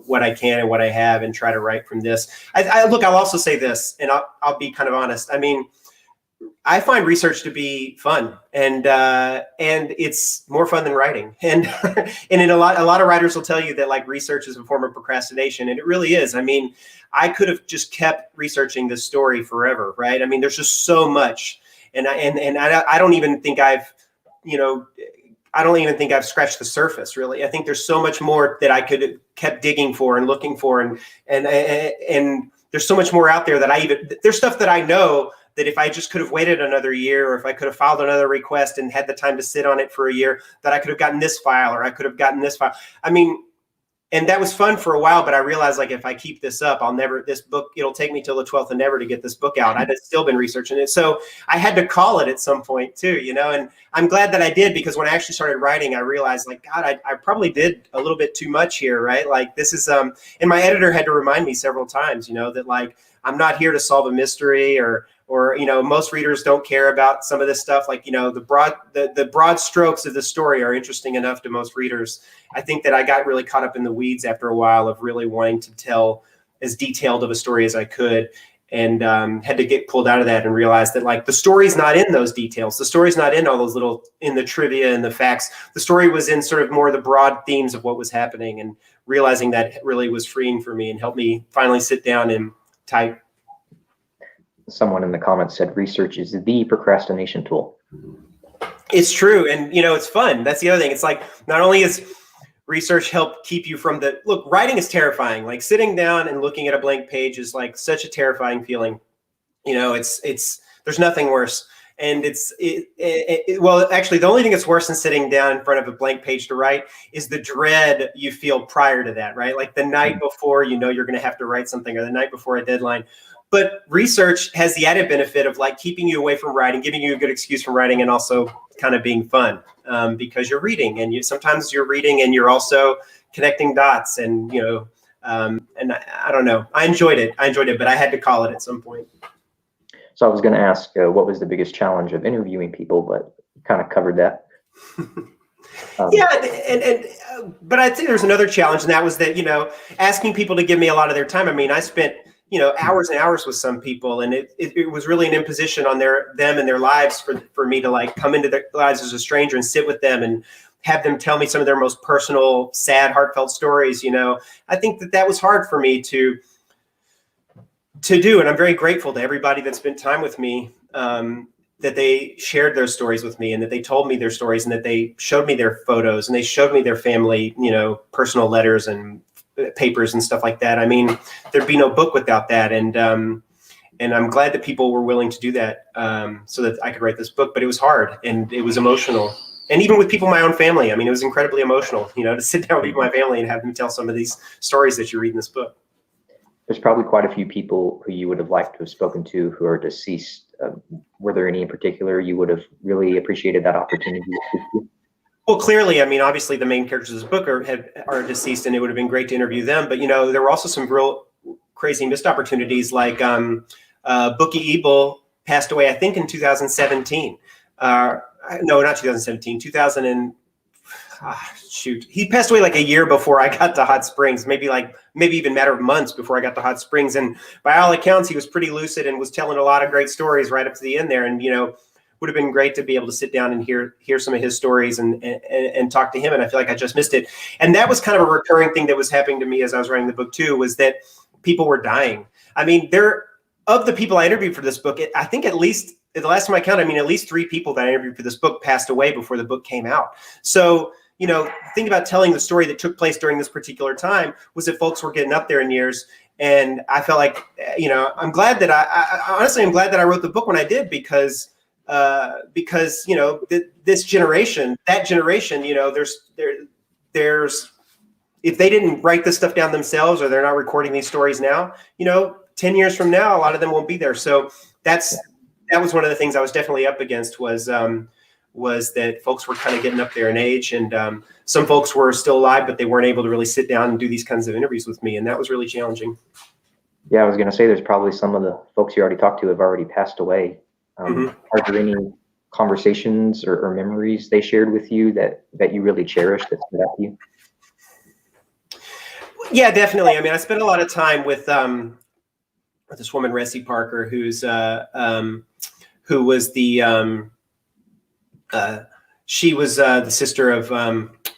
what I can and what I have and try to write from this. Look, I'll also say this, and I'll be kind of honest. I mean, I find research to be fun, and it's more fun than writing. And and a lot of writers will tell you that like research is a form of procrastination, and it really is. I mean, I could have just kept researching this story forever, right? I mean, there's just so much, and I don't even think I've scratched the surface, really. I think there's so much more that I could have kept digging for and looking for, and there's so much more out there that there's stuff that I know that if I just could have waited another year, or if I could have filed another request and had the time to sit on it for a year, that I could have gotten this file, or I could have gotten this file. I mean, and that was fun for a while, but I realized, like, if I keep this up, it'll take me till the 12th and never to get this book out. I'd still been researching it. So I had to call it at some point too, and I'm glad that I did, because when I actually started writing, I realized, like, God, I probably did a little bit too much here, right? Like, this is, and my editor had to remind me several times, that, like, I'm not here to solve a mystery, or most readers don't care about some of this stuff. Like, the broad strokes of the story are interesting enough to most readers. I think that I got really caught up in the weeds after a while of really wanting to tell as detailed of a story as I could, and had to get pulled out of that and realize that, like, the story's not in those details. The story's not in all those in the trivia and the facts. The story was in sort of more the broad themes of what was happening, and realizing that really was freeing for me and helped me finally sit down and type. Someone in the comments said research is the procrastination tool. It's true. And, it's fun. That's the other thing. It's like, not only is research help keep you from writing is terrifying. Like, sitting down and looking at a blank page is like such a terrifying feeling. There's nothing worse. And well, actually, the only thing that's worse than sitting down in front of a blank page to write is the dread you feel prior to that, right? Like the night before, you're going to have to write something, or the night before a deadline. But research has the added benefit of, like, keeping you away from writing, giving you a good excuse from writing, and also kind of being fun, because you're reading, and sometimes you're reading and you're also connecting dots, and and I don't know. I enjoyed it, but I had to call it at some point. So I was going to ask, what was the biggest challenge of interviewing people, but kind of covered that. But I'd say there's another challenge, and that was that, asking people to give me a lot of their time. I mean, I spent hours and hours with some people. And it was really an imposition on them and their lives for me to like come into their lives as a stranger and sit with them and have them tell me some of their most personal, sad, heartfelt stories. I think that was hard for me to do. And I'm very grateful to everybody that spent time with me, that they shared their stories with me and that they told me their stories and that they showed me their photos and they showed me their family, personal letters and papers and stuff like that. I mean, there'd be no book without that. And I'm glad that people were willing to do that, so that I could write this book, but it was hard and it was emotional. And even with people in my own family, I mean, it was incredibly emotional, to sit down with my family and have them tell some of these stories that you read in this book. There's probably quite a few people who you would have liked to have spoken to who are deceased. Were there any in particular you would have really appreciated that opportunity to speak to? Well, clearly, I mean, obviously the main characters of this book are deceased, and it would have been great to interview them. But, there were also some real crazy missed opportunities, like Bookie Ebel passed away, I think, in 2017. No, not 2017, 2000 and shoot. He passed away like a year before I got to Hot Springs, maybe even a matter of months before I got to Hot Springs. And by all accounts, he was pretty lucid and was telling a lot of great stories right up to the end there. And, would have been great to be able to sit down and hear some of his stories and talk to him. And I feel like I just missed it. And that was kind of a recurring thing that was happening to me as I was writing the book too, was that people were dying. I mean, of the people I interviewed for this book, I think at least the last time I counted, at least 3 people that I interviewed for this book passed away before the book came out. So, the thing about telling the story that took place during this particular time was that folks were getting up there in years. And I felt like, I'm glad that I'm glad that I wrote the book when I did, because this generation, that generation, there's if they didn't write this stuff down themselves, or they're not recording these stories now, 10 years from now, a lot of them won't be there. So that was one of the things I was definitely up against, was that folks were kind of getting up there in age, and some folks were still alive, but they weren't able to really sit down and do these kinds of interviews with me. And that was really challenging. Yeah, I was going to say, there's probably some of the folks you already talked to have already passed away. Are there any conversations or memories they shared with you that you really cherish, that stood out to you? Yeah, definitely. I mean, I spent a lot of time with this woman, Ressie Parker, who was she was the sister of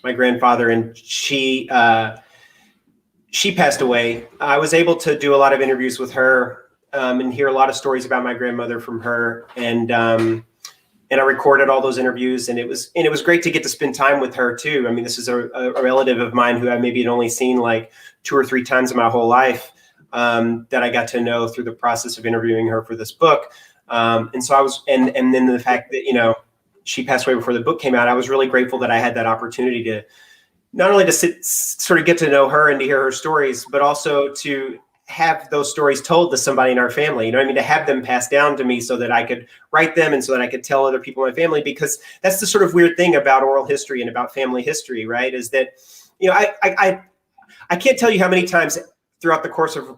my grandfather, and she passed away. I was able to do a lot of interviews with her, and hear a lot of stories about my grandmother from her, and I recorded all those interviews, and it was great to get to spend time with her too. I mean, this is a relative of mine who I maybe had only seen like 2 or 3 times in my whole life, that I got to know through the process of interviewing her for this book. And so I was, and then the fact that, she passed away before the book came out, I was really grateful that I had that opportunity to not only to sort of get to know her and to hear her stories, but also to have those stories told to somebody in our family, to have them passed down to me so that I could write them and so that I could tell other people in my family, because that's the sort of weird thing about oral history and about family history, right? Is that, I can't tell you how many times throughout the course of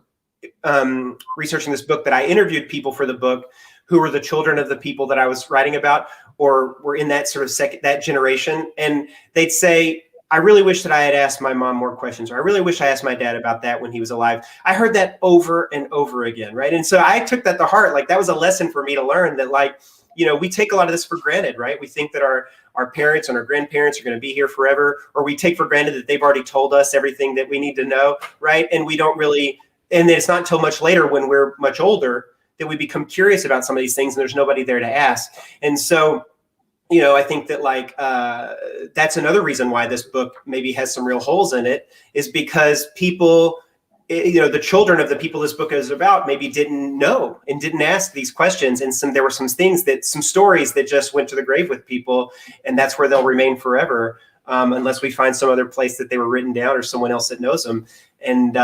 researching this book that I interviewed people for the book who were the children of the people that I was writing about, or were in that sort of that generation. And they'd say, I really wish that I had asked my mom more questions, or I really wish I asked my dad about that when he was alive. I heard that over and over again, right? And so I took that to heart. Like, that was a lesson for me to learn, that we take a lot of this for granted, right? We think that our parents and our grandparents are going to be here forever, or we take for granted that they've already told us everything that we need to know, right? And we don't really, and it's not until much later, when we're much older, that we become curious about some of these things, and there's nobody there to ask. And so, I think that that's another reason why this book maybe has some real holes in it, is because people, the children of the people this book is about maybe didn't know and didn't ask these questions. And there were some stories that just went to the grave with people, and that's where they'll remain forever, unless we find some other place that they were written down or someone else that knows them. And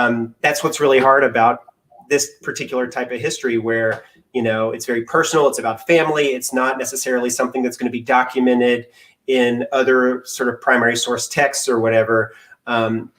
that's what's really hard about this particular type of history, where it's very personal. It's about family. It's not necessarily something that's going to be documented in other sort of primary source texts or whatever.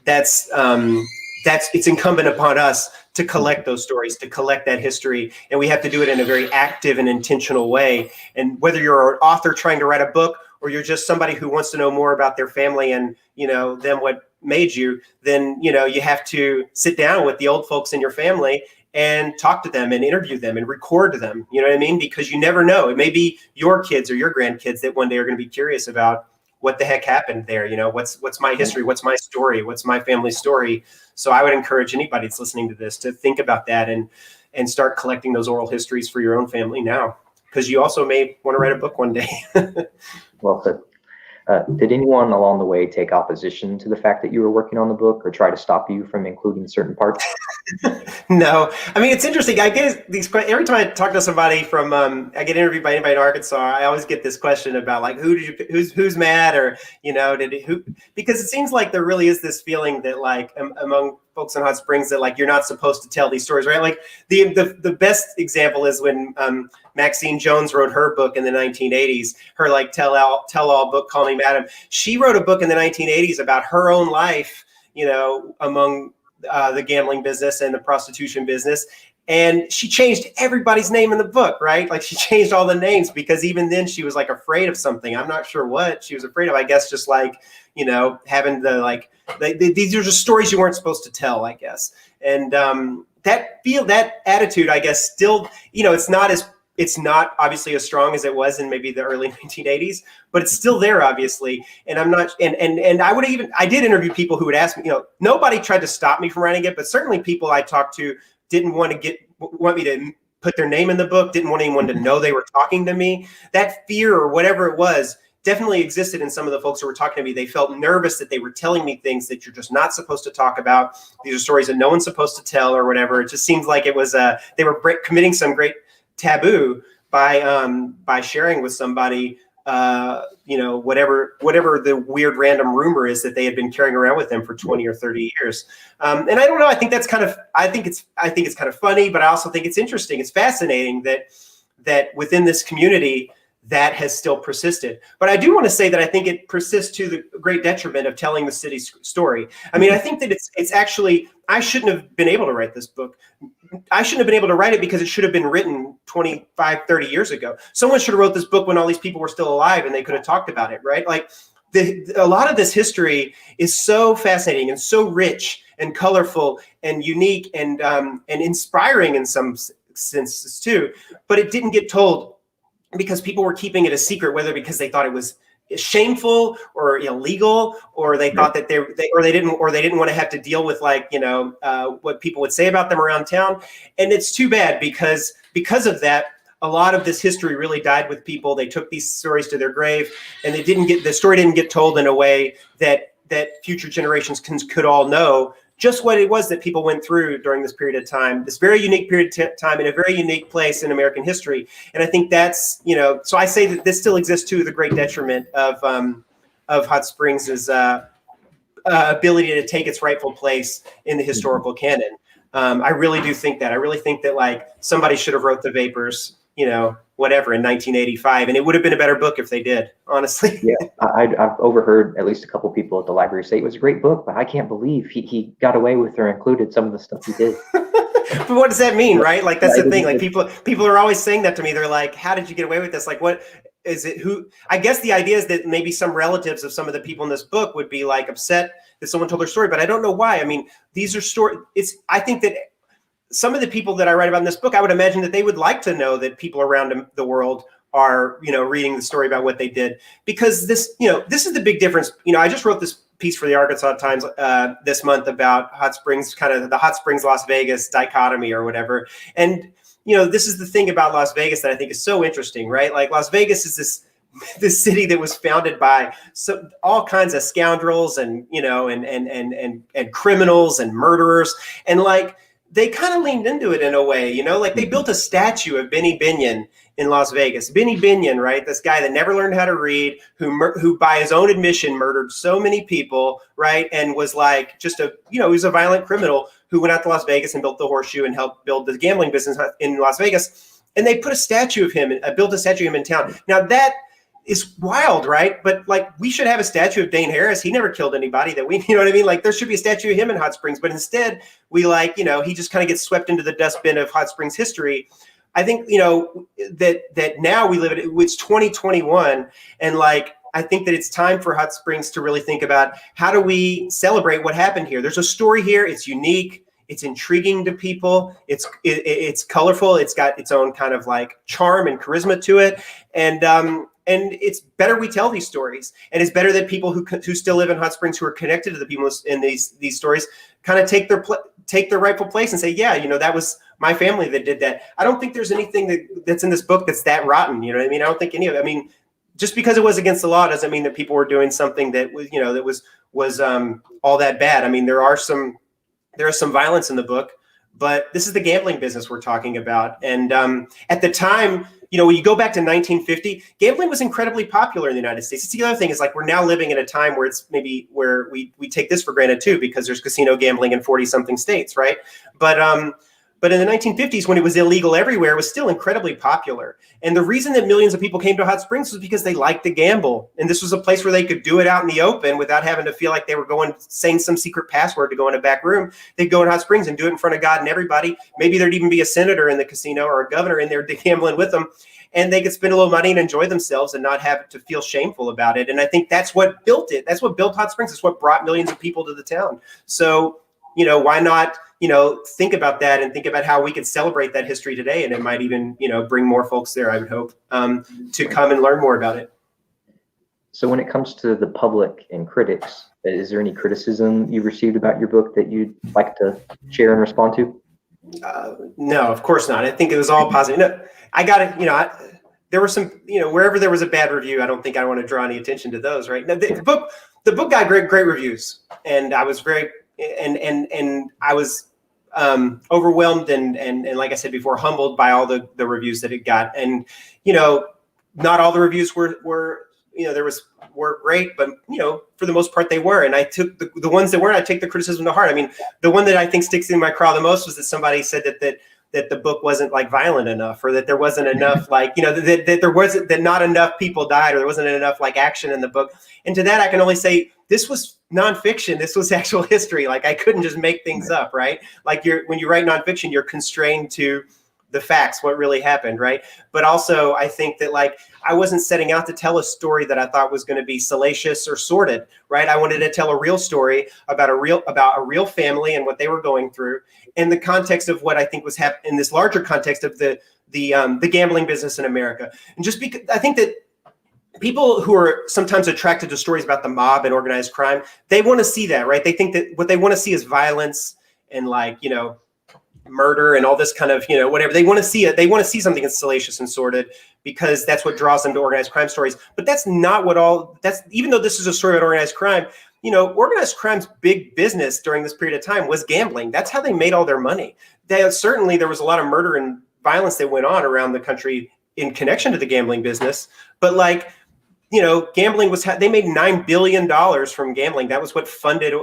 It's incumbent upon us to collect those stories, to collect that history. And we have to do it in a very active and intentional way. And whether you're an author trying to write a book, or you're just somebody who wants to know more about their family and, them what made you, then, you have to sit down with the old folks in your family and talk to them and interview them and record them. You know what I mean? Because you never know. It may be your kids or your grandkids that one day are going to be curious about what the heck happened there. You know, what's my history? What's my story? What's my family story? So I would encourage anybody that's listening to this to think about that and start collecting those oral histories for your own family now, because you also may want to write a book one day. Well said. Did anyone along the way take opposition to the fact that you were working on the book or try to stop you from including certain parts? No, I mean, it's interesting. I get these questions every time I talk to somebody from, I get interviewed by anybody in Arkansas. I always get this question about like, who's mad, or, you know, because it seems like there really is this feeling that like among folks in Hot Springs that like, you're not supposed to tell these stories, right? Like the best example is when Maxine Jones wrote her book in the 1980s, her like tell all book, Call Me Madam. She wrote a book in the 1980s about her own life, you know, among the gambling business and the prostitution business. And she changed everybody's name in the book, right? Like she changed all the names because even then she was like afraid of something. I'm not sure what she was afraid of. I guess just like, you know, having the like, these are just stories you weren't supposed to tell, I guess. And that attitude, I guess, still, you know, it's not obviously as strong as it was in maybe the early 1980s, but it's still there, obviously. And I'm not, and I did interview people who would ask me, you know, nobody tried to stop me from writing it, but certainly people I talked to didn't want me to put their name in the book, didn't want anyone to know they were talking to me. That fear or whatever it was definitely existed in some of the folks who were talking to me. They felt nervous that they were telling me things that you're just not supposed to talk about. These are stories that no one's supposed to tell or whatever. It just seems like it was they were committing some great taboo by sharing with somebody, you know, whatever the weird random rumor is that they had been carrying around with them for 20 or 30 years. And I don't know, I think that's I think it's kind of funny, but I also think it's interesting. It's fascinating that within this community that has still persisted. But I do want to say that I think it persists to the great detriment of telling the city's story. I mean, I think that it's actually, I shouldn't have been able to write this book. I shouldn't have been able to write it because it should have been written 25, 30 years ago. Someone should have wrote this book when all these people were still alive and they could have talked about it, right? Like a lot of this history is so fascinating and so rich and colorful and unique and inspiring in some senses too, but it didn't get told because people were keeping it a secret, whether because they thought it was shameful or illegal, or they thought that they didn't want to have to deal with, like, you know, what people would say about them around town. And it's too bad because of that, a lot of this history really died with people. They took these stories to their grave, and the story didn't get told in a way that future generations could all know just what it was that people went through during this period of time, this very unique period of time in a very unique place in American history. And I think that's, you know, so I say that this still exists to the great detriment of Hot Springs' ability to take its rightful place in the historical canon. I really do think that. I really think that, like, somebody should have wrote The Vapors, you know, whatever, in 1985, and it would have been a better book if they did, honestly. Yeah, I've overheard at least a couple people at the library say it was a great book, but I can't believe he got away with or included some of the stuff he did. But what does that mean, right? Like, that's the thing. Like, people are always saying that to me. They're like, how did you get away with this? Like, what is it? Who? I guess the idea is that maybe some relatives of some of the people in this book would be like upset that someone told their story, but I don't know why. I mean, these are stories. I think that some of the people that I write about in this book, I would imagine that they would like to know that people around the world are, you know, reading the story about what they did, because this, you know, this is the big difference. You know, I just wrote this piece for the Arkansas Times this month about Hot Springs, kind of the Hot Springs Las Vegas dichotomy or whatever. And, you know, this is the thing about Las Vegas that I think is so interesting, right? Like, Las Vegas is this city that was founded by all kinds of scoundrels and, you know, and criminals and murderers, and like, they kind of leaned into it in a way, you know, like they built a statue of Benny Binion in Las Vegas. Benny Binion, right? This guy that never learned how to read, who by his own admission murdered so many people, right? And was like just he was a violent criminal who went out to Las Vegas and built the Horseshoe and helped build the gambling business in Las Vegas. And they put a statue of him, built a statue of him in town. Now that is wild, right? But like, we should have a statue of Dane Harris. He never killed anybody you know what I mean? Like, there should be a statue of him in Hot Springs, but instead we, like, you know, he just kind of gets swept into the dustbin of Hot Springs history. I think, you know, that now we live it's 2021. And like, I think that it's time for Hot Springs to really think about, how do we celebrate what happened here? There's a story here. It's unique. It's intriguing to people. It's colorful. It's got its own kind of like charm and charisma to it. And it's better we tell these stories. And it's better that people who still live in Hot Springs, who are connected to the people in these stories, kind of take their rightful place and say, yeah, that was my family that did that. I don't think there's anything that's in this book that's that rotten. You know what I mean? I don't think any of it. I mean, just because it was against the law doesn't mean that people were doing something that was, that was all that bad. I mean, there is some violence in the book, but this is the gambling business we're talking about. And at the time, when you go back to 1950, gambling was incredibly popular in the United States. It's the other thing is like we're now living in a time where it's maybe where we take this for granted too, because there's casino gambling in 40 something states, right? But in the 1950s, when it was illegal everywhere, it was still incredibly popular. And the reason that millions of people came to Hot Springs was because they liked to gamble. And this was a place where they could do it out in the open without having to feel like they were saying some secret password to go in a back room. They'd go in Hot Springs and do it in front of God and everybody. Maybe there'd even be a senator in the casino or a governor in there gambling with them. And they could spend a little money and enjoy themselves and not have to feel shameful about it. And I think that's what built it. That's what built Hot Springs. It's what brought millions of people to the town. So, why not, think about that and think about how we could celebrate that history today. And it might even, bring more folks there, I would hope, to come and learn more about it. So when it comes to the public and critics, is there any criticism you received about your book that you'd like to share and respond to? No, of course not. I think it was all positive. No, I got it. There were some, wherever there was a bad review, I don't think I want to draw any attention to those, right? Now, the book got great reviews, and I was very, and I was overwhelmed and like I said before, humbled by all the reviews that it got. And, not all the reviews were great, but for the most part they were. And I took the ones that weren't, I take the criticism to heart. I mean, the one that I think sticks in my craw the most was that somebody said that the book wasn't like violent enough, or that there wasn't enough like, that not enough people died, or there wasn't enough like action in the book. And to that, I can only say, this was nonfiction. This was actual history. Like I couldn't just make things up, right? Like when you write nonfiction, you're constrained to the facts, what really happened, right? But also I think that like, I wasn't setting out to tell a story that I thought was going to be salacious or sordid, right? I wanted to tell a real story about a real family and what they were going through, in the context of what I think was happening in this larger context of the gambling business in America. And just because I think that people who are sometimes attracted to stories about the mob and organized crime, they want to see that, right? They think that what they want to see is violence and like, murder and all this kind of, whatever. They want to see it. They want to see something that's salacious and sordid because that's what draws them to organized crime stories. But that's not even though this is a story about organized crime, organized crime's big business during this period of time was gambling. That's how they made all their money. Certainly there was a lot of murder and violence that went on around the country in connection to the gambling business. But like, gambling they made $9 billion from gambling. That was what funded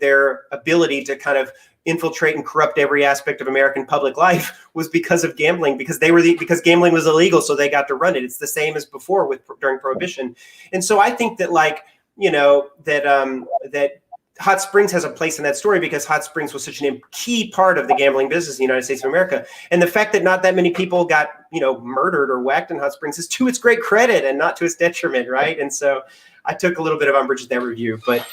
their ability to kind of infiltrate and corrupt every aspect of American public life, was because of gambling, because because gambling was illegal, so they got to run it. It's the same as before during Prohibition. And so I think that like, that Hot Springs has a place in that story because Hot Springs was such a key part of the gambling business in the United States of America. And the fact that not that many people got, murdered or whacked in Hot Springs is to its great credit and not to its detriment, right? And so I took a little bit of umbrage at that review, but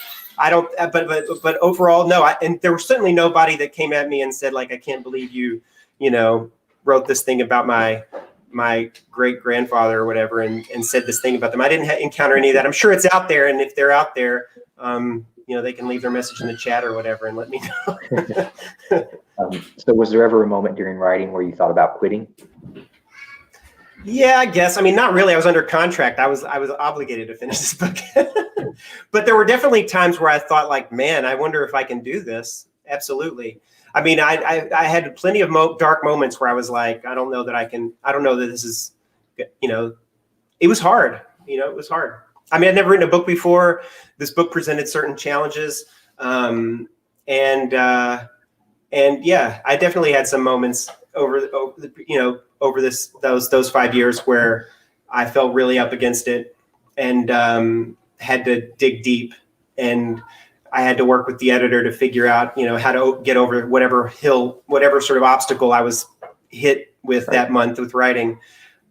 I don't, but overall, no. And there was certainly nobody that came at me and said like, I can't believe you, wrote this thing about my great grandfather or whatever, and said this thing about them. I didn't encounter any of that. I'm sure it's out there. And if they're out there, they can leave their message in the chat or whatever and let me know. So was there ever a moment during writing where you thought about quitting? Yeah, I guess. I mean, not really. I was under contract. I was obligated to finish this book. But there were definitely times where I thought like, man, I wonder if I can do this. Absolutely. I mean, I had plenty of dark moments where I was like, I don't know that this is, it was hard. It was hard. I mean, I'd never written a book before. This book presented certain challenges. And yeah, I definitely had some moments over those 5 years where I felt really up against it and had to dig deep, and I had to work with the editor to figure out, how to get over whatever sort of obstacle I was hit with that month with writing.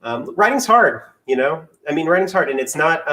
Writing's hard, writing's hard, and it's not,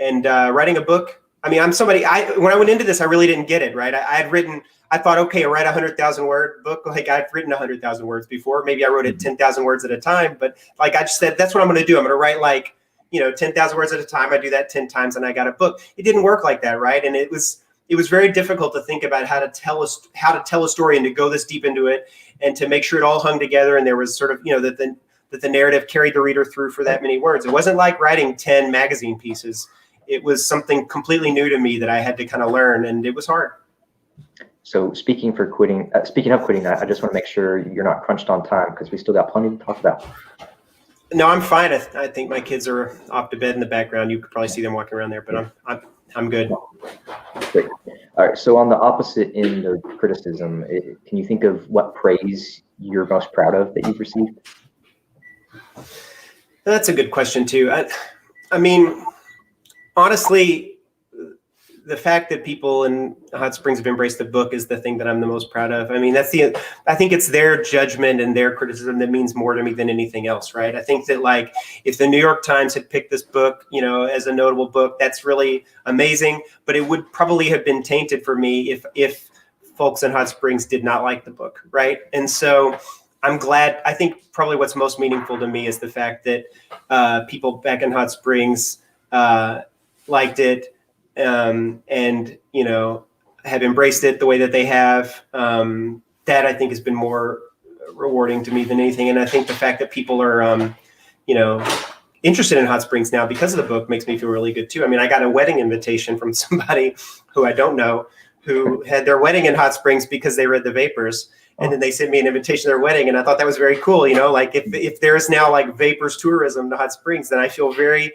writing a book I mean, I'm somebody, when I went into this, I really didn't get it, right? I thought, okay, I write a 100,000 word book. Like I've written 100,000 words before. Maybe I wrote it 10,000 words at a time, but like I just said, that's what I'm going to do. I'm going to write like, 10,000 words at a time. I do that 10 times and I got a book. It didn't work like that, right? And it was very difficult to think about how to tell a story and to go this deep into it and to make sure it all hung together. And there was sort of, that the narrative carried the reader through for that many words. It wasn't like writing 10 magazine pieces. It was something completely new to me that I had to kind of learn, and it was hard. So speaking of quitting that, I just want to make sure you're not crunched on time because we still got plenty to talk about. No, I'm fine. I think my kids are off to bed in the background. You could probably see them walking around there, but I'm good. Great. All right. So on the opposite end of criticism, can you think of what praise you're most proud of that you've received? That's a good question too. I mean, honestly, the fact that people in Hot Springs have embraced the book is the thing that I'm the most proud of. I mean, I think it's their judgment and their criticism that means more to me than anything else, right? I think that like if the New York Times had picked this book, as a notable book, that's really amazing, but it would probably have been tainted for me if folks in Hot Springs did not like the book, right? And so I'm glad. I think probably what's most meaningful to me is the fact that people back in Hot Springs liked it and have embraced it the way that they have. That I think has been more rewarding to me than anything. And I think the fact that people are interested in Hot Springs now because of the book makes me feel really good too. I mean, I got a wedding invitation from somebody who I don't know who had their wedding in Hot Springs because they read The Vapors. And then they sent me an invitation to their wedding. And I thought that was very cool. Like if there is now like Vapors tourism to Hot Springs, then I feel very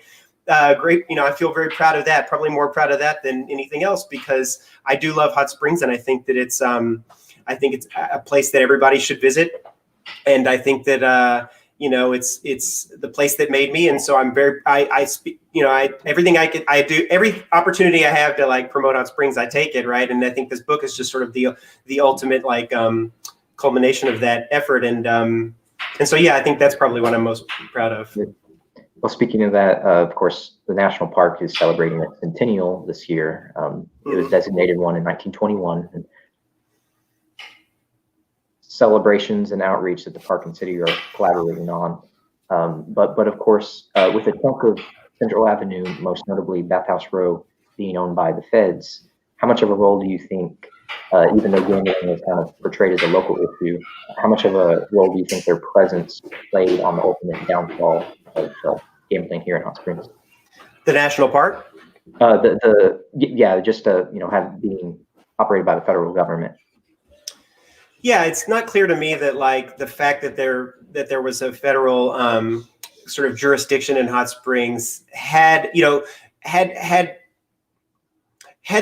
great. I feel very proud of that, probably more proud of that than anything else, because I do love Hot Springs. And I think that it's a place that everybody should visit. And I think that, it's the place that made me. And so I'm very, everything I do, every opportunity I have to like promote Hot Springs, I take it. Right. And I think this book is just sort of the ultimate, like, culmination of that effort. And so, yeah, I think that's probably what I'm most proud of. Well, speaking of that, of course, the national park is celebrating its centennial this year. It was designated one in 1921. And celebrations and outreach that the park and city are collaborating on. But of course, with a chunk of Central Avenue, most notably Bathhouse Row, being owned by the feds, how much of a role do you think, even though gambling is kind of portrayed as a local issue, how much of a role do you think their presence played on the ultimate downfall of gambling here in Hot Springs? The national park? Just have being operated by the federal government. Yeah, it's not clear to me that like the fact that there was a federal sort of jurisdiction in Hot Springs had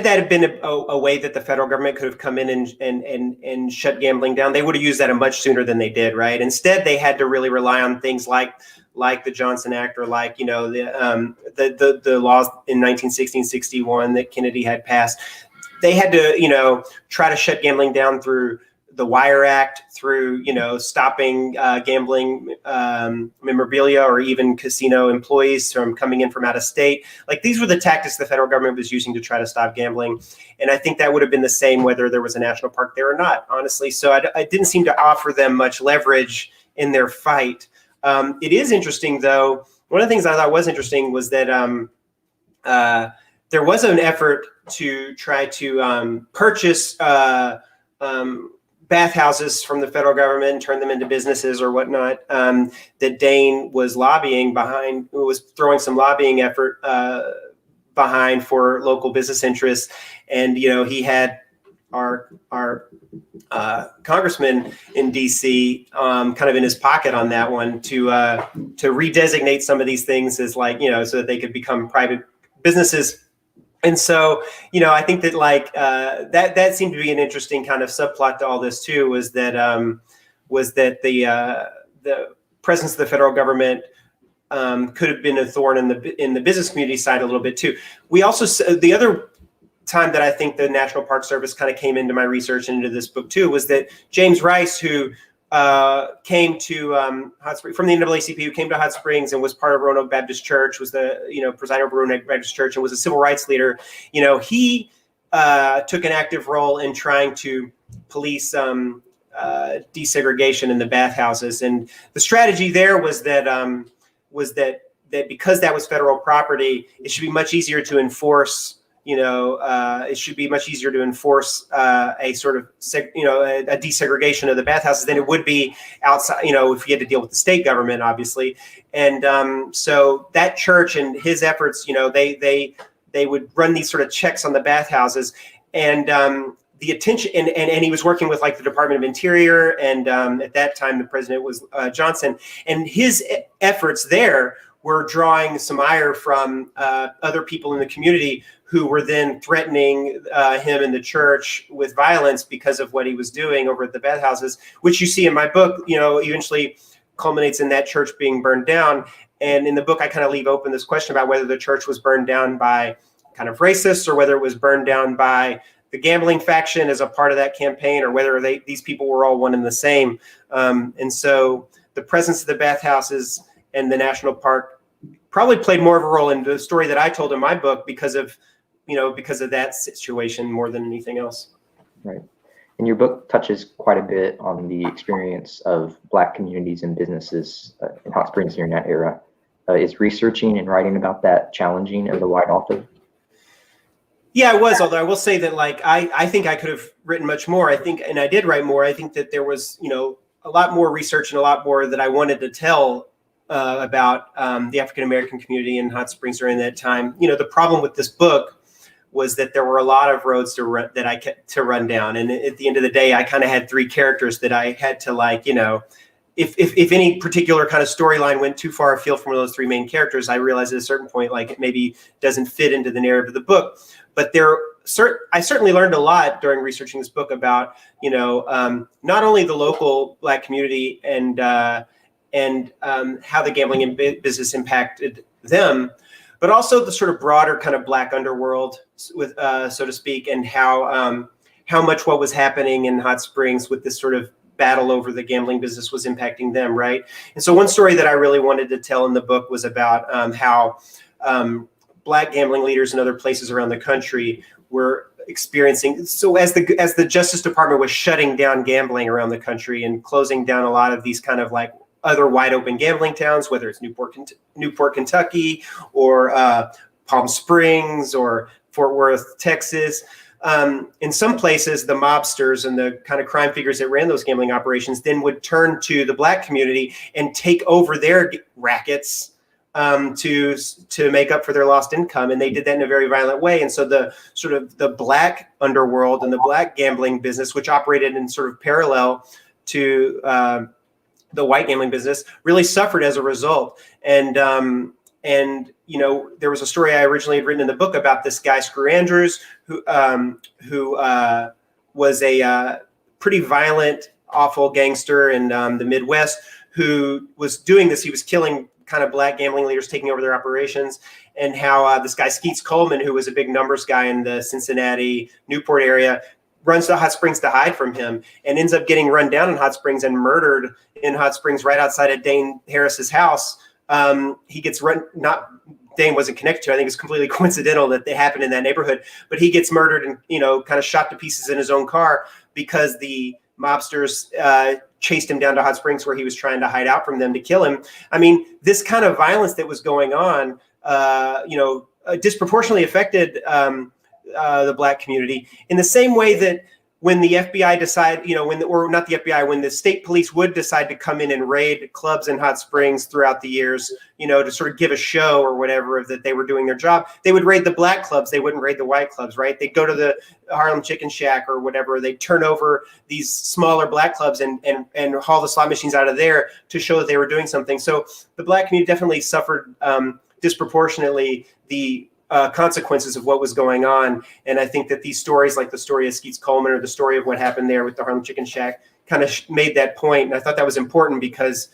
that been a way that the federal government could have come in and shut gambling down, they would have used that much sooner than they did, right? Instead, they had to really rely on things like the Johnson Act or like the laws in 1961 that Kennedy had passed. They had to try to shut gambling down through the Wire Act, through stopping gambling memorabilia or even casino employees from coming in from out of state. Like these were the tactics the federal government was using to try to stop gambling, and I think that would have been the same whether there was a national park there or not, honestly. So I didn't seem to offer them much leverage in their fight. It is interesting, though. One of the things I thought was interesting was that there was an effort to try to purchase bathhouses from the federal government and turn them into businesses or whatnot, that Dane was throwing some lobbying effort behind for local business interests. And, he had our congressman in DC kind of in his pocket on that one to redesignate some of these things as like, so that they could become private businesses. And so, I think that like that seemed to be an interesting kind of subplot to all this too, was that the presence of the federal government could have been a thorn in the business community side a little bit too. We also, the other time that I think the National Park Service kind of came into my research and into this book too was that James Rice, who came to Hot Springs from the NAACP, who came to Hot Springs and was part of Roanoke Baptist Church, was the presider over Roanoke Baptist Church, and was a civil rights leader. He took an active role in trying to police desegregation in the bathhouses, and the strategy there was that because that was federal property, it should be much easier to enforce. It should be much easier to enforce a sort of, a desegregation of the bathhouses than it would be outside, if you had to deal with the state government, obviously. And so that church and his efforts, they would run these sort of checks on the bathhouses, and the attention, and he was working with like the Department of Interior, and at that time the president was Johnson, and his efforts there were drawing some ire from other people in the community who were then threatening him and the church with violence because of what he was doing over at the bathhouses, which you see in my book, eventually culminates in that church being burned down. And in the book, I kind of leave open this question about whether the church was burned down by kind of racists, or whether it was burned down by the gambling faction as a part of that campaign, or whether these people were all one and the same. And so the presence of the bathhouses and the national park probably played more of a role in the story that I told in my book because of that situation more than anything else. Right. And your book touches quite a bit on the experience of Black communities and businesses in Hot Springs during that era. Is researching and writing about that challenging as a white author? Yeah, it was. Although I will say that, I think I could have written much more. And I did write more. I think that there was, a lot more research and a lot more that I wanted to tell about the African American community in Hot Springs during that time. The problem with this book was that there were a lot of roads to run down, and at the end of the day, I kind of had three characters that I had to if any particular kind of storyline went too far afield from one of those three main characters, I realized at a certain point, it maybe doesn't fit into the narrative of the book. But I certainly learned a lot during researching this book about, not only the local Black community and how the gambling business impacted them, but also the sort of broader kind of Black underworld, with so to speak, and how much what was happening in Hot Springs with this sort of battle over the gambling business was impacting them, right? And so one story that I really wanted to tell in the book was about how Black gambling leaders in other places around the country were experiencing. So as the Justice Department was shutting down gambling around the country and closing down a lot of these kind of other wide open gambling towns, whether it's Newport, Kentucky, or Palm Springs, or Fort Worth, Texas. In some places, the mobsters and the kind of crime figures that ran those gambling operations then would turn to the Black community and take over their rackets to make up for their lost income. And they did that in a very violent way. And so the sort of the Black underworld and the Black gambling business, which operated in sort of parallel to the white gambling business, really suffered as a result. And there was a story I originally had written in the book about this guy, Screw Andrews, who was a pretty violent, awful gangster in the Midwest, who was doing this. He was killing kind of Black gambling leaders, taking over their operations, and how this guy, Skeets Coleman, who was a big numbers guy in the Cincinnati, Newport area, runs to Hot Springs to hide from him, and ends up getting run down in Hot Springs and murdered in Hot Springs right outside of Dane Harris's house. He gets Dane wasn't connected to. I think it's completely coincidental that they happened in that neighborhood, but he gets murdered and, kind of shot to pieces in his own car because the mobsters chased him down to Hot Springs, where he was trying to hide out from them to kill him. I mean, this kind of violence that was going on, disproportionately affected the Black community in the same way that when the FBI when the state police would decide to come in and raid clubs in Hot Springs throughout the years, to sort of give a show or whatever that they were doing their job, they would raid the Black clubs. They wouldn't raid the white clubs, right? They'd go to the Harlem Chicken Shack or whatever. They'd turn over these smaller Black clubs and haul the slot machines out of there to show that they were doing something. So the Black community definitely suffered disproportionately the consequences of what was going on. And I think that these stories, like the story of Skeets Coleman or the story of what happened there with the Harlem Chicken Shack, kind of made that point. And I thought that was important because,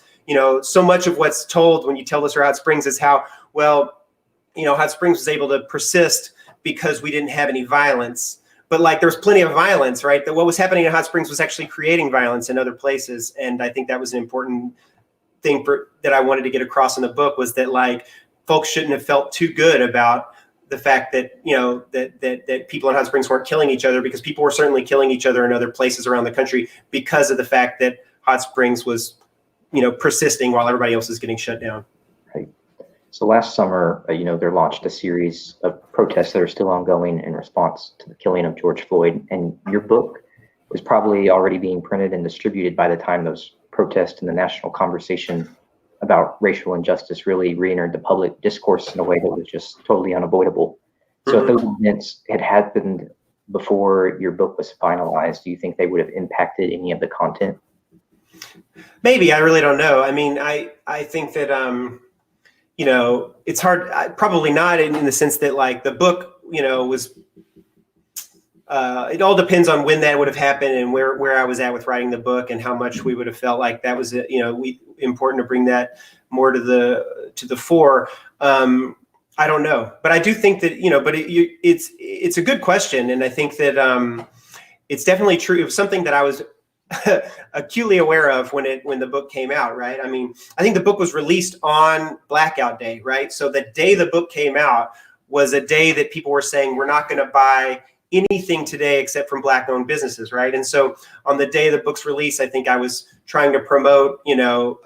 so much of what's told when you tell this Hot Springs is how, Hot Springs was able to persist because we didn't have any violence. but like there was plenty of violence, right? That what was happening in Hot Springs was actually creating violence in other places. And I think that was an important thing that I wanted to get across in the book, was that like folks shouldn't have felt too good about the fact that, you know, that people in Hot Springs weren't killing each other, because people were certainly killing each other in other places around the country because of the fact that Hot Springs was, you know, persisting while everybody else is getting shut down. Right. So last summer, you know, they launched a series of protests that are still ongoing in response to the killing of George Floyd. And your book was probably already being printed and distributed by the time those protests and the national conversation about racial injustice really re-entered the public discourse in a way that was just totally unavoidable. So if those events had happened before your book was finalized, do you think they would have impacted any of the content? Maybe. I really don't know. I mean, I think that, you know, it's hard, probably not in the sense that like the book, you know, was, it all depends on when that would have happened and where I was at with writing the book and how much we would have felt like that was, you know, important to bring that more to the fore. I don't know, but I do think that, you know, but it's a good question. And I think that it's definitely true. It was something that I was acutely aware of when the book came out, right? I mean, I think the book was released on Blackout Day, right? So the day the book came out was a day that people were saying, we're not going to buy anything today except from Black-owned businesses, right? And so on the day of the book's release, I think I was trying to promote, you know,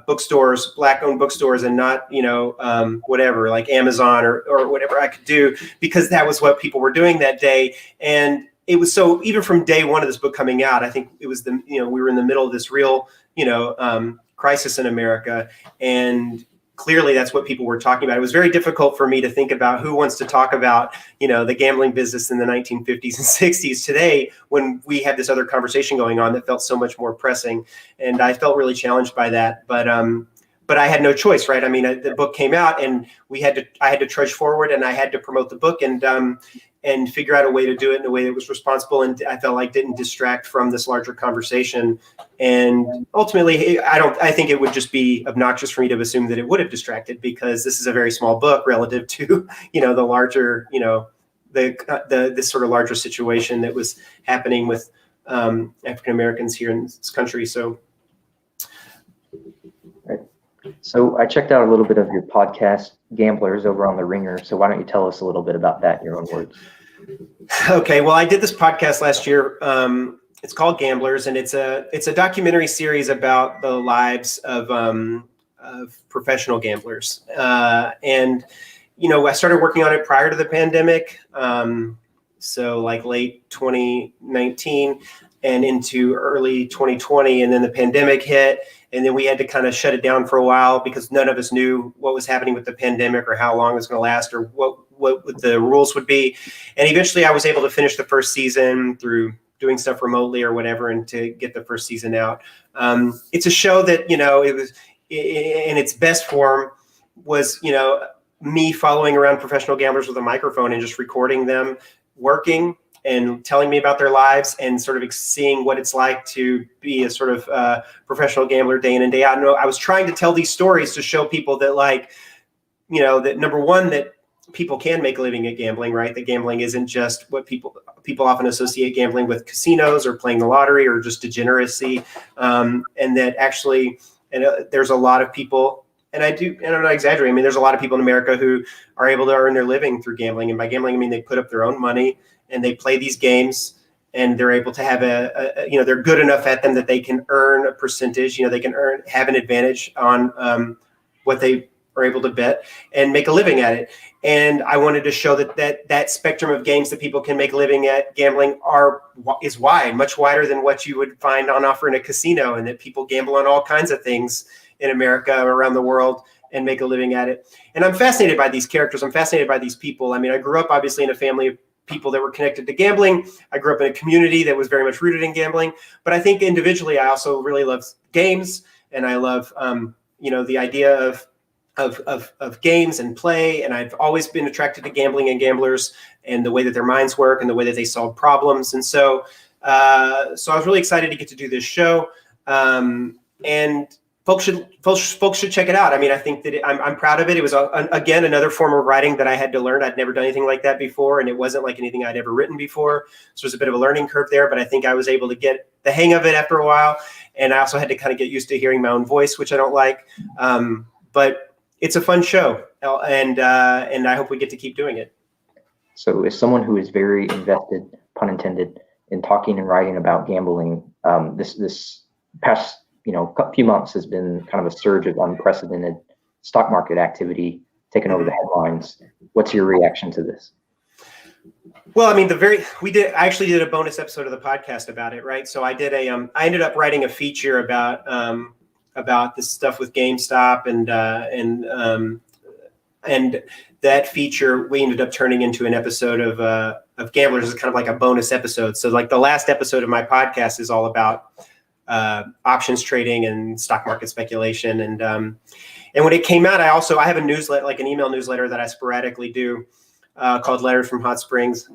bookstores, Black-owned bookstores, and not, you know, whatever, like Amazon or whatever I could do, because that was what people were doing that day. And it was so, even from day one of this book coming out, I think it was you know, we were in the middle of this real, you know, crisis in America. And clearly that's what people were talking about. It was very difficult for me to think about who wants to talk about, you know, the gambling business in the 1950s and 60s today, when we had this other conversation going on that felt so much more pressing. And I felt really challenged by that. But I had no choice, right? I mean, the book came out and I had to trudge forward, and I had to promote the book and figure out a way to do it in a way that was responsible, and I felt like didn't distract from this larger conversation. And ultimately, I think it would just be obnoxious for me to assume that it would have distracted, because this is a very small book relative to, you know, the larger, you know, this sort of larger situation that was happening with African Americans here in this country. So. Right. So I checked out a little bit of your podcast, Gamblers, over on The Ringer. So why don't you tell us a little bit about that in your own words? Okay, well, I did this podcast last year. It's called Gamblers, and it's a documentary series about the lives of professional gamblers. And you know, I started working on it prior to the pandemic, so like late 2019 and into early 2020, and then the pandemic hit. And then we had to kind of shut it down for a while because none of us knew what was happening with the pandemic or how long it was going to last or what the rules would be. And eventually I was able to finish the first season through doing stuff remotely or whatever, and to get the first season out. It's a show that, you know, it was in its best form was, you know, me following around professional gamblers with a microphone and just recording them working and telling me about their lives and sort of seeing what it's like to be a sort of professional gambler day in and day out. And I was trying to tell these stories to show people that, like, you know, that number one, that people can make a living at gambling, right? That gambling isn't just what people often associate gambling with, casinos or playing the lottery or just degeneracy. And that actually, there's a lot of people, and I'm not exaggerating, I mean, there's a lot of people in America who are able to earn their living through gambling. And by gambling, I mean, they put up their own money and they play these games, and they're able to have you know, they're good enough at them that they can earn a percentage, you know, they can have an advantage on what they are able to bet and make a living at it. And I wanted to show that spectrum of games that people can make a living at gambling is wide, much wider than what you would find on offer in a casino, and that people gamble on all kinds of things in America or around the world and make a living at it. And I'm fascinated by these characters. I'm fascinated by these people. I mean, I grew up obviously in a family of people that were connected to gambling. I grew up in a community that was very much rooted in gambling. But I think individually, I also really love games, and I love, you know, the idea of games and play. And I've always been attracted to gambling and gamblers and the way that their minds work and the way that they solve problems. And so I was really excited to get to do this show. And folks should check it out. I mean, I think that I'm proud of it. It was again another form of writing that I had to learn. I'd never done anything like that before, and it wasn't like anything I'd ever written before. So there's a bit of a learning curve there, but I think I was able to get the hang of it after a while. And I also had to kind of get used to hearing my own voice, which I don't like. But it's a fun show, and I hope we get to keep doing it. So as someone who is very invested, pun intended, in talking and writing about gambling, this past few months has been kind of a surge of unprecedented stock market activity taking over the headlines. What's your reaction to this? Well, I mean, I actually did a bonus episode of the podcast about it, right? So I did I ended up writing a feature about this stuff with GameStop and that feature we ended up turning into an episode of Gamblers. It's kind of like a bonus episode. So like the last episode of my podcast is all about options trading and stock market speculation. And when it came out, I have a newsletter, like an email newsletter that I sporadically do called Letters from Hot Springs.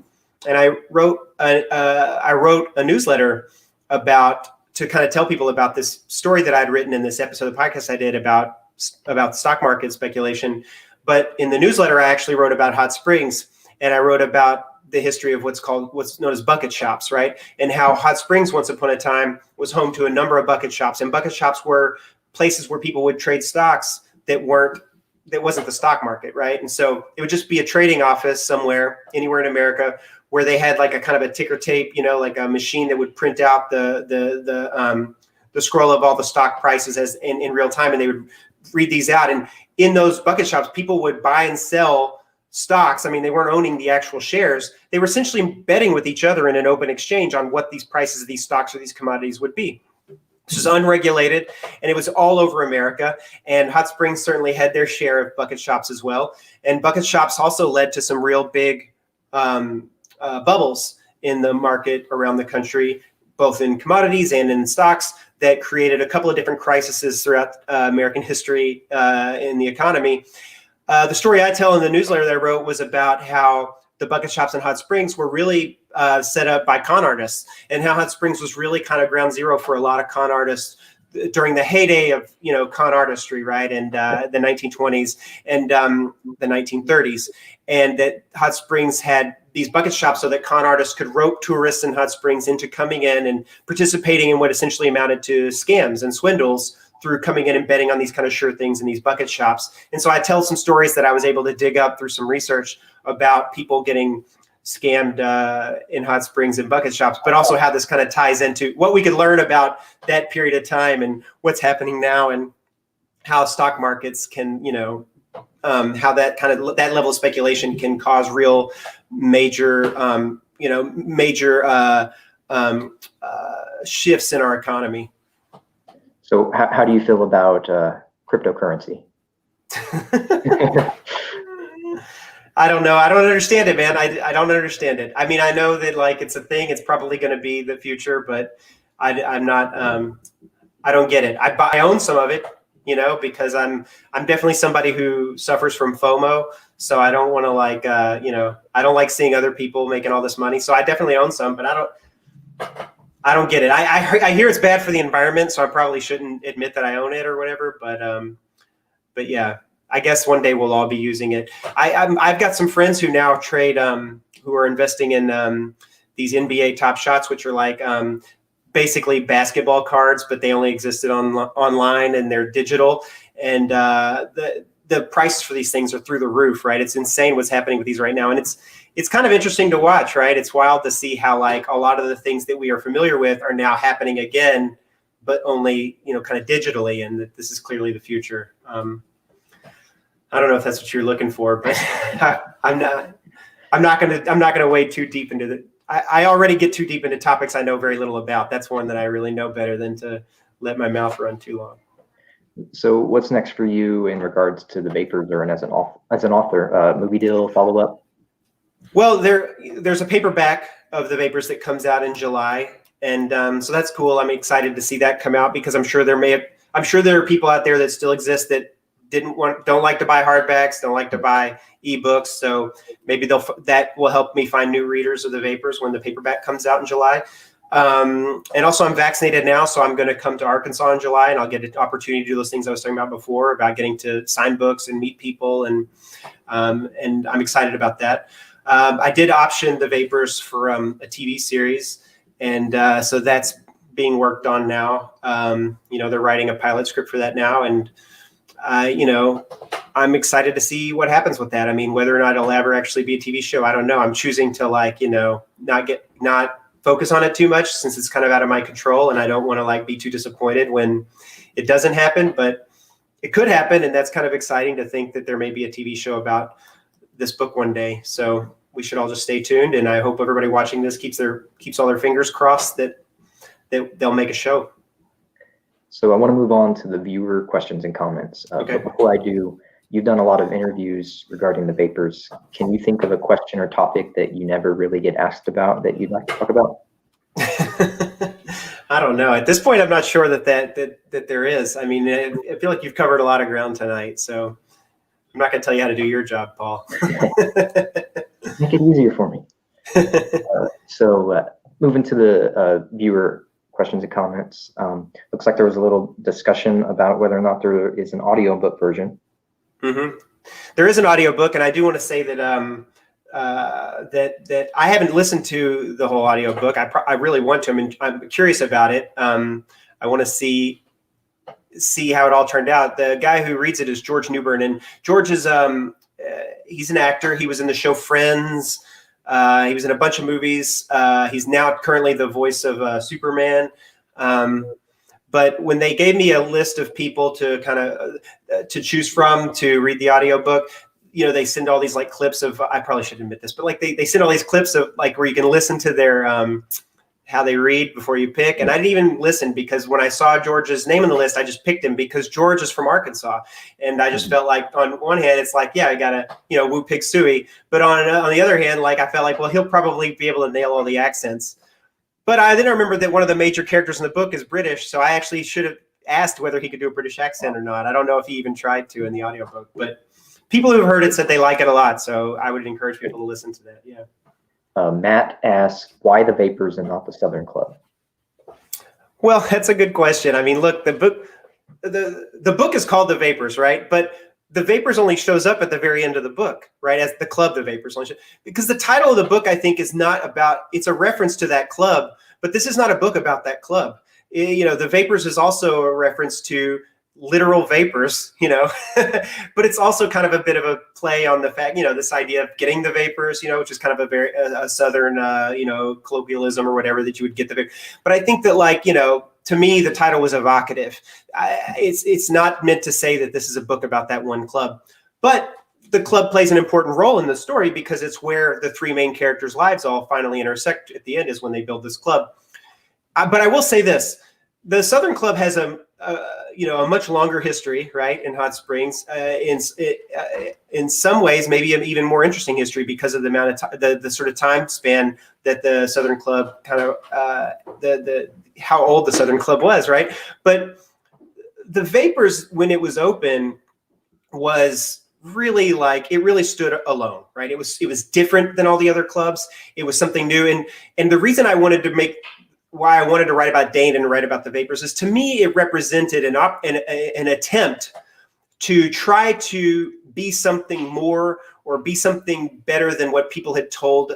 And I wrote a newsletter to kind of tell people about this story that I'd written in this episode of the podcast I did about stock market speculation. But in the newsletter, I actually wrote about Hot Springs, and I wrote about the history of what's known as bucket shops, right? And how Hot Springs once upon a time was home to a number of bucket shops, and bucket shops were places where people would trade stocks that wasn't the stock market, right? And so it would just be a trading office somewhere, anywhere in America, where they had like a kind of a ticker tape, like a machine that would print out the scroll of all the stock prices as in real time, and they would read these out. And in those bucket shops, people would buy and sell stocks. I mean, they weren't owning the actual shares. They were essentially betting with each other in an open exchange on what these prices of these stocks or these commodities would be. This was unregulated, and it was all over America. And Hot Springs certainly had their share of bucket shops as well. And bucket shops also led to some real big bubbles in the market around the country, both in commodities and in stocks, that created a couple of different crises throughout American history in the economy. The story I tell in the newsletter that I wrote was about how the bucket shops in Hot Springs were really set up by con artists, and how Hot Springs was really kind of ground zero for a lot of con artists during the heyday of con artistry, right? And the 1920s and the 1930s, and that Hot Springs had these bucket shops so that con artists could rope tourists in Hot Springs into coming in and participating in what essentially amounted to scams and swindles through coming in and betting on these kind of sure things in these bucket shops. And so I tell some stories that I was able to dig up through some research about people getting scammed in Hot Springs and bucket shops, but also how this kind of ties into what we could learn about that period of time and what's happening now, and how stock markets can, how that level of speculation can cause real major, shifts in our economy. So how do you feel about cryptocurrency? I don't know. I don't understand it, man. I don't understand it. I mean, I know that like it's a thing. It's probably going to be the future, but I'm not. I don't get it. I own some of it, because I'm definitely somebody who suffers from FOMO. So I don't want to I don't like seeing other people making all this money. So I definitely own some, but I don't get it. I hear it's bad for the environment, so I probably shouldn't admit that I own it or whatever. But yeah, I guess one day we'll all be using it. I've got some friends who now trade, who are investing in these NBA Top Shots, which are like basically basketball cards, but they only existed online and they're digital. And the prices for these things are through the roof, right? It's insane what's happening with these right now, and it's kind of interesting to watch, right? It's wild to see how like a lot of the things that we are familiar with are now happening again, but only, kind of digitally. And this is clearly the future. I don't know if that's what you're looking for, but I'm not going to wade too deep into I already get too deep into topics I know very little about. That's one that I really know better than to let my mouth run too long. So what's next for you in regards to the Vapors, or as an author, movie deal, follow up? Well, there's a paperback of the Vapors that comes out in July, and so that's cool. I'm excited to see that come out, because I'm sure there are people out there that still exist that don't like to buy hardbacks, don't like to buy ebooks. So maybe that will help me find new readers of the Vapors when the paperback comes out in July. And also I'm vaccinated now, so I'm going to come to Arkansas in July, and I'll get an opportunity to do those things I was talking about before, about getting to sign books and meet people. And I'm excited about that. I did option the Vapors for a TV series. And so that's being worked on now. They're writing a pilot script for that now. And, I'm excited to see what happens with that. I mean, whether or not it'll ever actually be a TV show, I don't know. I'm choosing to not focus on it too much, since it's kind of out of my control, and I don't want to be too disappointed when it doesn't happen, but it could happen. And that's kind of exciting to think that there may be a TV show about this book one day. So we should all just stay tuned. And I hope everybody watching this keeps all their fingers crossed that they'll make a show. So I want to move on to the viewer questions and comments. Okay. But before I do, you've done a lot of interviews regarding the Vapors. Can you think of a question or topic that you never really get asked about that you'd like to talk about? I don't know. At this point, I'm not sure that there is. I mean, I feel like you've covered a lot of ground tonight, so I'm not going to tell you how to do your job, Paul. Make it easier for me. So moving to the viewer questions and comments. Looks like there was a little discussion about whether or not there is an audiobook version. Mm-hmm. There is an audiobook, and I do want to say that that I haven't listened to the whole audiobook. I really want to. I mean, I'm curious about it. I want to see how it all turned out. The guy who reads it is George Newbern, and George is he's an actor. He was in the show Friends. He was in a bunch of movies. He's now currently the voice of Superman. But when they gave me a list of people to kind of to choose from to read the audiobook, they send all these clips of, I probably should admit this, but they send all these clips of where you can listen to their how they read before you pick. And I didn't even listen, because when I saw George's name on the list, I just picked him because George is from Arkansas. And I just felt like, on one hand, it's yeah, I gotta, woo pig suey. But on the other hand, I felt like, well, he'll probably be able to nail all the accents. But I then remembered that one of the major characters in the book is British. So I actually should have asked whether he could do a British accent or not. I don't know if he even tried to in the audiobook, but people who've heard it said they like it a lot. So I would encourage people to listen to that. Yeah. Matt asks, why the Vapors and not the Southern Club? Well, that's a good question. I mean, look, the book is called The Vapors, right? But the Vapors only shows up at the very end of the book, right? As the club, the Vapors only because the title of the book, I think, is not about, it's a reference to that club, but this is not a book about that club. The Vapors is also a reference to literal vapors, but it's also kind of a bit of a play on the fact, this idea of getting the vapors, which is kind of a Southern, colloquialism or whatever, that you would get the vapor. But I think that to me, the title was evocative. It's not meant to say that this is a book about that one club, but the club plays an important role in the story because it's where the three main characters' lives all finally intersect at the end, is when they build this club. But I will say this, the Southern Club has a much longer history, right, in Hot Springs. In some ways, maybe an even more interesting history because of the amount of the sort of time span that the Southern Club kind of how old the Southern Club was, right? But the Vapors, when it was open, was really it really stood alone, right? It was different than all the other clubs. It was something new, and the reason I wanted to why I wanted to write about Dane and write about the Vapors is, to me, it represented an attempt to try to be something more or be something better than what people had told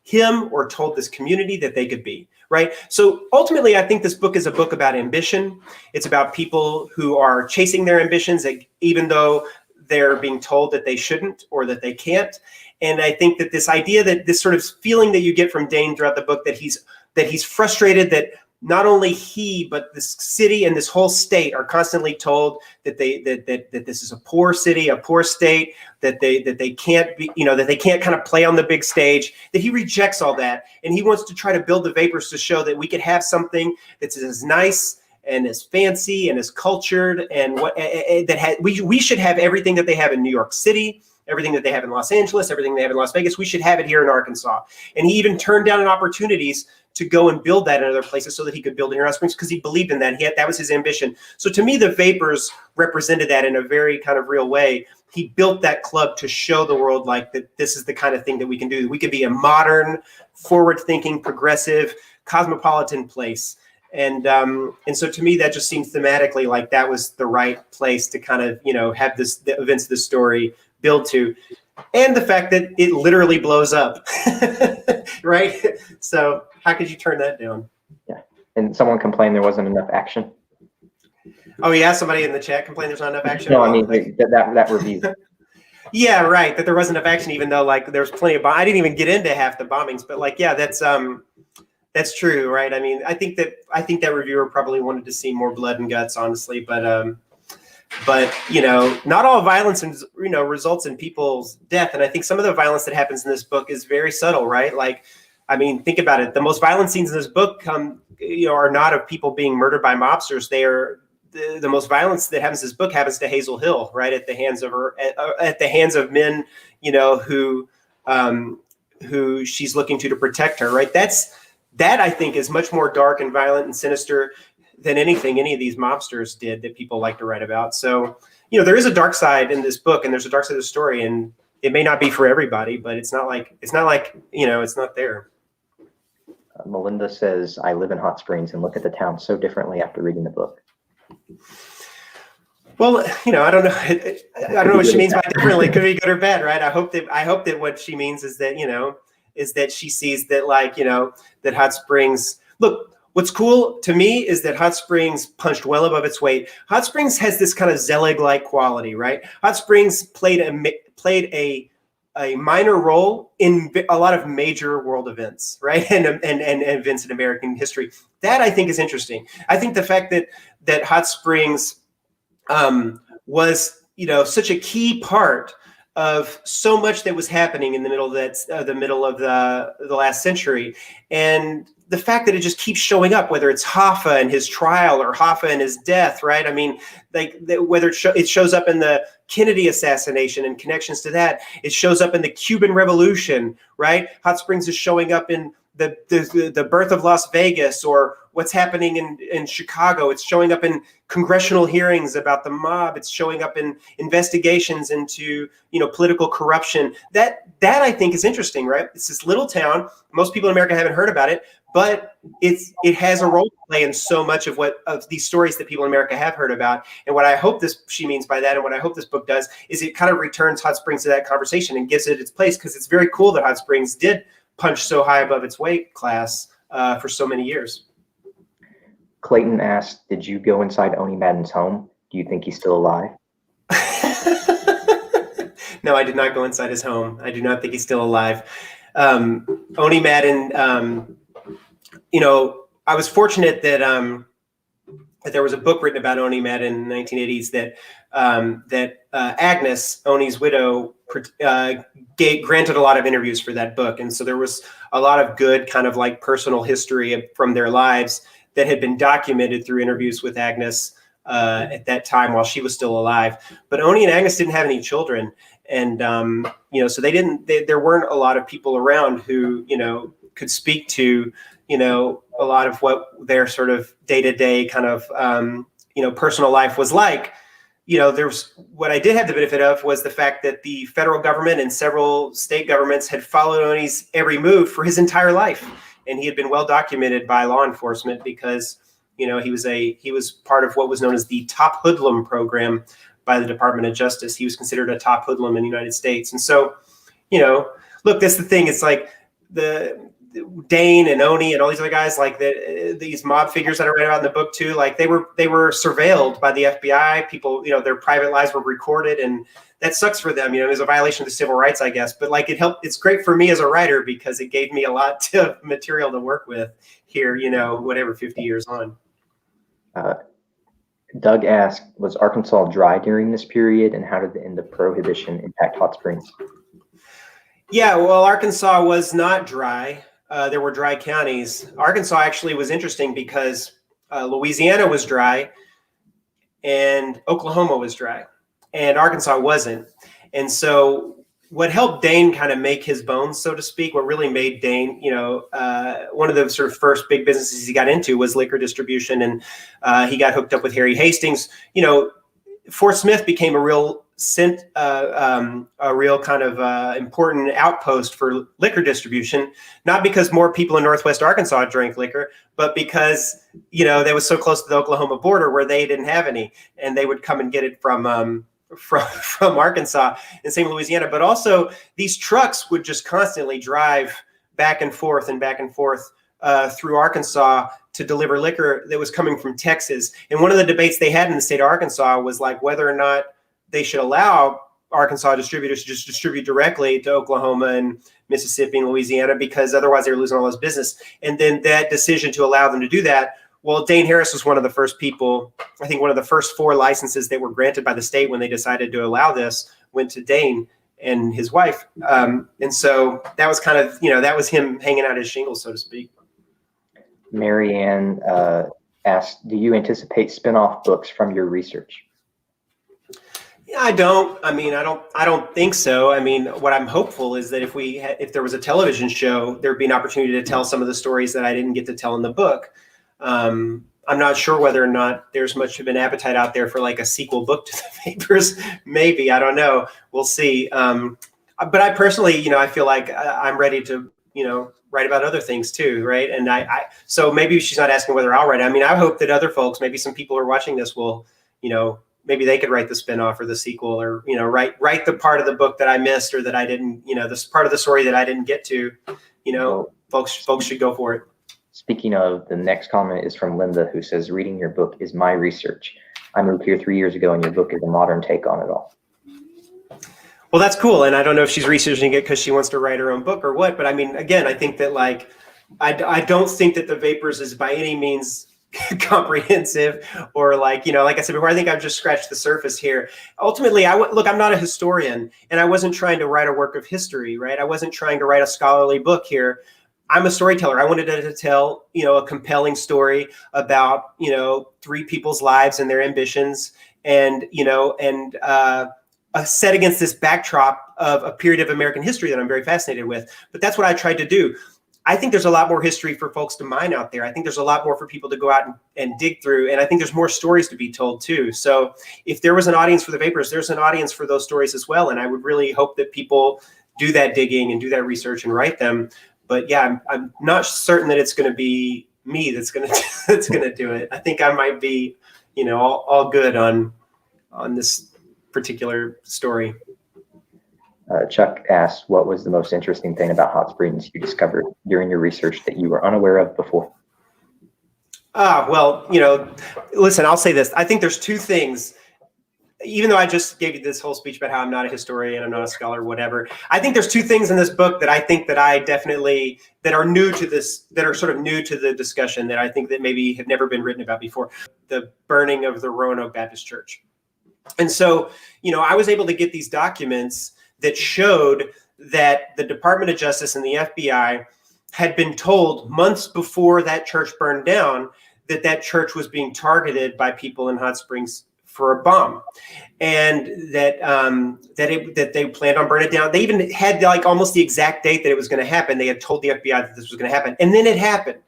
him or told this community that they could be, right? So ultimately, I think this book is a book about ambition. It's about people who are chasing their ambitions, even though they're being told that they shouldn't or that they can't. And I think that this idea, that this sort of feeling that you get from Dane throughout the book, that he's frustrated that not only he, but this city and this whole state are constantly told that that this is a poor city, a poor state, that they can't be, that they can't kind of play on the big stage, that he rejects all that. And he wants to try to build the Vapors to show that we could have something that's as nice and as fancy and as cultured, and we should have everything that they have in New York City, everything that they have in Los Angeles, everything they have in Las Vegas. We should have it here in Arkansas. And he even turned down opportunities to go and build that in other places so that he could build it here in Hot Springs, because he believed in that. That was his ambition. So to me, the Vapors represented that in a very kind of real way. He built that club to show the world that this is the kind of thing that we can do. We could be a modern, forward-thinking, progressive cosmopolitan place. And so to me, that just seemed thematically like that was the right place to kind of, have the events of the story build to. And the fact that it literally blows up, right? So how could you turn that down? Yeah. And someone complained there wasn't enough action. Oh yeah, somebody in the chat complained there's not enough action. No, I mean that review. Yeah, right. That there wasn't enough action, even though like there's plenty of. I didn't even get into half the bombings, but like, yeah, that's true, right? I mean, I think that reviewer probably wanted to see more blood and guts, honestly, but not all violence results in people's death, and I think some of the violence that happens in this book is very subtle, right? Like, I mean, think about it. The most violent scenes in this book are not of people being murdered by mobsters. They are the most violence that happens in this book happens to Hazel Hill, right, at the hands of men, who she's looking to protect her, right? That I think is much more dark and violent and sinister than anything any of these mobsters did that people like to write about. So, there is a dark side in this book, and there's a dark side of the story, and it may not be for everybody, but it's not like it's not there. Melinda says, I live in Hot Springs and look at the town so differently after reading the book. Well, I don't know. I don't know what she means by differently. It could be good or bad, right? I hope that what she means is that, she sees that, like, that Hot Springs, look, what's cool to me is that Hot Springs punched well above its weight. Hot Springs has this kind of Zelig-like quality, right? Hot Springs played a minor role in a lot of major world events, right? And events in American history. That I think is interesting. I think the fact that Hot Springs was, such a key part of so much that was happening in the middle of the last century, and the fact that it just keeps showing up, whether it's Hoffa and his trial or Hoffa and his death, right? I mean, like whether it shows up in the Kennedy assassination and connections to that, it shows up in the Cuban Revolution, right? Hot Springs is showing up in the birth of Las Vegas, or what's happening in Chicago. It's showing up in congressional hearings about the mob. It's showing up in investigations into, political corruption. That I think is interesting, right? It's this little town. Most people in America haven't heard about it, but it has a role to play in so much of these stories that people in America have heard about. And what I hope she means by that, and what I hope this book does, is it kind of returns Hot Springs to that conversation and gives it its place, because it's very cool that Hot Springs did punch so high above its weight class for so many years. Clayton asked, did you go inside Oni Madden's home? Do you think he's still alive? No, I did not go inside his home. I do not think he's still alive. Oni Madden, I was fortunate that there was a book written about Oni Madden in the 1980s that Agnes, Oni's widow, granted a lot of interviews for that book. And so there was a lot of good kind of like personal history from their lives that had been documented through interviews with Agnes at that time while she was still alive. But Oni and Agnes didn't have any children. And, so there weren't a lot of people around who, could speak to, a lot of what their sort of day-to-day kind of, personal life was like. What I did have the benefit of was the fact that the federal government and several state governments had followed Oni's every move for his entire life. And he had been well documented by law enforcement because, he was part of what was known as the Top Hoodlum program by the Department of Justice. He was considered a top hoodlum in the United States. And so, look, that's the thing. It's like the Dane and Oni and all these other guys, like these mob figures that I read about in the book too, like they were surveilled by the FBI. People, their private lives were recorded, and that sucks for them. It was a violation of the civil rights, I guess. But like it's great for me as a writer because it gave me a lot of material to work with here, 50 years on. Doug asked, was Arkansas dry during this period, and how did the end of prohibition impact Hot Springs? Yeah, well, Arkansas was not dry. There were dry counties. Arkansas actually was interesting because Louisiana was dry and Oklahoma was dry and Arkansas wasn't. And so what helped Dane kind of make his bones, so to speak, what really made Dane, one of the sort of first big businesses he got into was liquor distribution. And he got hooked up with Harry Hastings. Fort Smith became a real sent a real kind of important outpost for liquor distribution, not because more people in Northwest Arkansas drank liquor, but because, they was so close to the Oklahoma border where they didn't have any, and they would come and get it from Arkansas and same Louisiana. But also these trucks would just constantly drive back and forth through Arkansas to deliver liquor that was coming from Texas. And one of the debates they had in the state of Arkansas was like whether or not they should allow Arkansas distributors to just distribute directly to Oklahoma and Mississippi and Louisiana, because otherwise they were losing all this business. And then that decision to allow them to do that, well, Dane Harris was one of the first people, I think one of the first 4 licenses that were granted by the state when they decided to allow this went to Dane and his wife. And so that was kind of, that was him hanging out his shingles, so to speak. Mary Ann asked, do you anticipate spin-off books from your research? Yeah, I don't think so. I mean, what I'm hopeful is that if there was a television show, there'd be an opportunity to tell some of the stories that I didn't get to tell in the book. I'm not sure whether or not there's much of an appetite out there for like a sequel book to the Vapors. Maybe, I don't know. We'll see. But I personally, I feel like I'm ready to, write about other things too, right? And so maybe she's not asking whether I'll write. I mean, I hope that other folks, maybe some people who are watching this will, maybe they could write the spinoff or the sequel, or write the part of the book that I missed or that I didn't, this part of the story that I didn't get to. Folks should go for it. Speaking of, the next comment is from Linda, who says, reading your book is my research. I moved here 3 years ago, and your book is a modern take on it all. Well, that's cool. And I don't know if she's researching it because she wants to write her own book or what. But I mean, again, I think that I don't think that the Vapors is by any means comprehensive or like I said before, I think I've just scratched the surface here. Ultimately, I'm not a historian, and I wasn't trying to write a work of history, right? I wasn't trying to write a scholarly book here. I'm a storyteller. I wanted to tell, a compelling story about, 3 people's lives and their ambitions, and, set against this backdrop of a period of American history that I'm very fascinated with. But that's what I tried to do. I think there's a lot more history for folks to mine out there. I think there's a lot more for people to go out and dig through. And I think there's more stories to be told too. So if there was an audience for the Vapors, there's an audience for those stories as well. And I would really hope that people do that digging and do that research and write them. But yeah, I'm not certain that it's going to be me that's going to do it. I think I might be, all good on this particular story. Chuck asked, what was the most interesting thing about Hot Springs you discovered during your research that you were unaware of before? Well, listen, I'll say this. I think there's 2 things, even though I just gave you this whole speech about how I'm not a historian, I'm not a scholar, whatever. I think there's 2 things in this book that I think that I definitely, that are new to this, that are sort of new to the discussion, that I think that maybe have never been written about before. The burning of the Roanoke Baptist Church. And so, I was able to get these documents that showed that the Department of Justice and the FBI had been told months before that church burned down that church was being targeted by people in Hot Springs for a bomb, and that they planned on burning it down. They even had almost the exact date that it was going to happen. They had told the FBI that this was going to happen, and then it happened.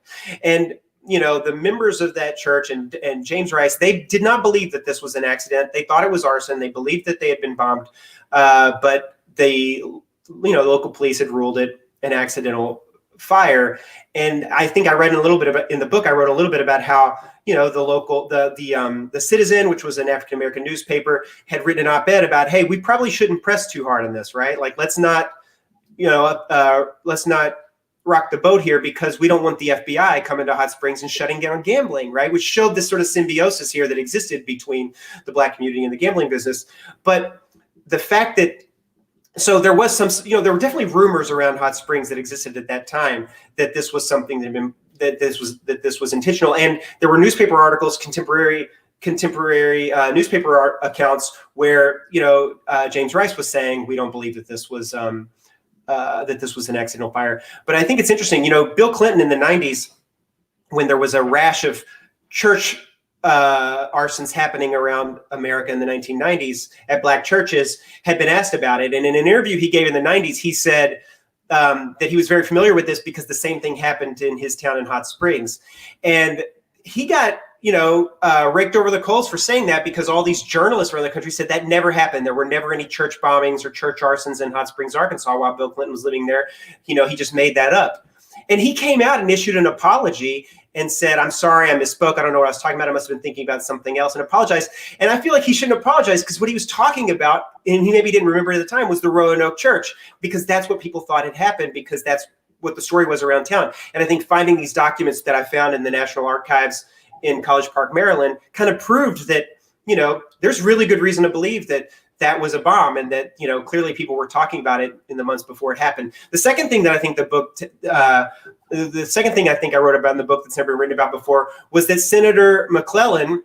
And the members of that church and James Rice, they did not believe that this was an accident. They thought it was arson. They believed that they had been bombed, but the local police had ruled it an accidental fire. And I think I read a little bit about, in the book, I wrote a little bit about how the Citizen, which was an African American newspaper, had written an op-ed about, hey, we probably shouldn't press too hard on this, right? Like, let's not rock the boat here, because we don't want the FBI coming to Hot Springs and shutting down gambling, right? Which showed this sort of symbiosis here that existed between the Black community and the gambling business. But the fact that, so there was some, there were definitely rumors around Hot Springs that existed at that time that this was something that this was intentional. And there were newspaper articles, contemporary newspaper accounts where, James Rice was saying, we don't believe that this was an accidental fire. But I think it's interesting, Bill Clinton in the 90s, when there was a rash of church arsons happening around America in the 1990s at Black churches, had been asked about it. And in an interview he gave in the 90s, he said that he was very familiar with this because the same thing happened in his town in Hot Springs. And he got raked over the coals for saying that, because all these journalists around the country said that never happened. There were never any church bombings or church arsons in Hot Springs, Arkansas while Bill Clinton was living there. He just made that up. And he came out and issued an apology and said, I'm sorry, I misspoke. I don't know what I was talking about. I must have been thinking about something else, and apologized. And I feel like he shouldn't apologize, because what he was talking about, and he maybe didn't remember at the time, was the Roanoke Church, because that's what people thought had happened, because that's what the story was around town. And I think finding these documents that I found in the National Archives in College Park, Maryland, kind of proved that, there's really good reason to believe that that was a bomb, and that, clearly people were talking about it in the months before it happened. The second thing that I think the second thing I think I wrote about in the book that's never been written about before was that Senator McClellan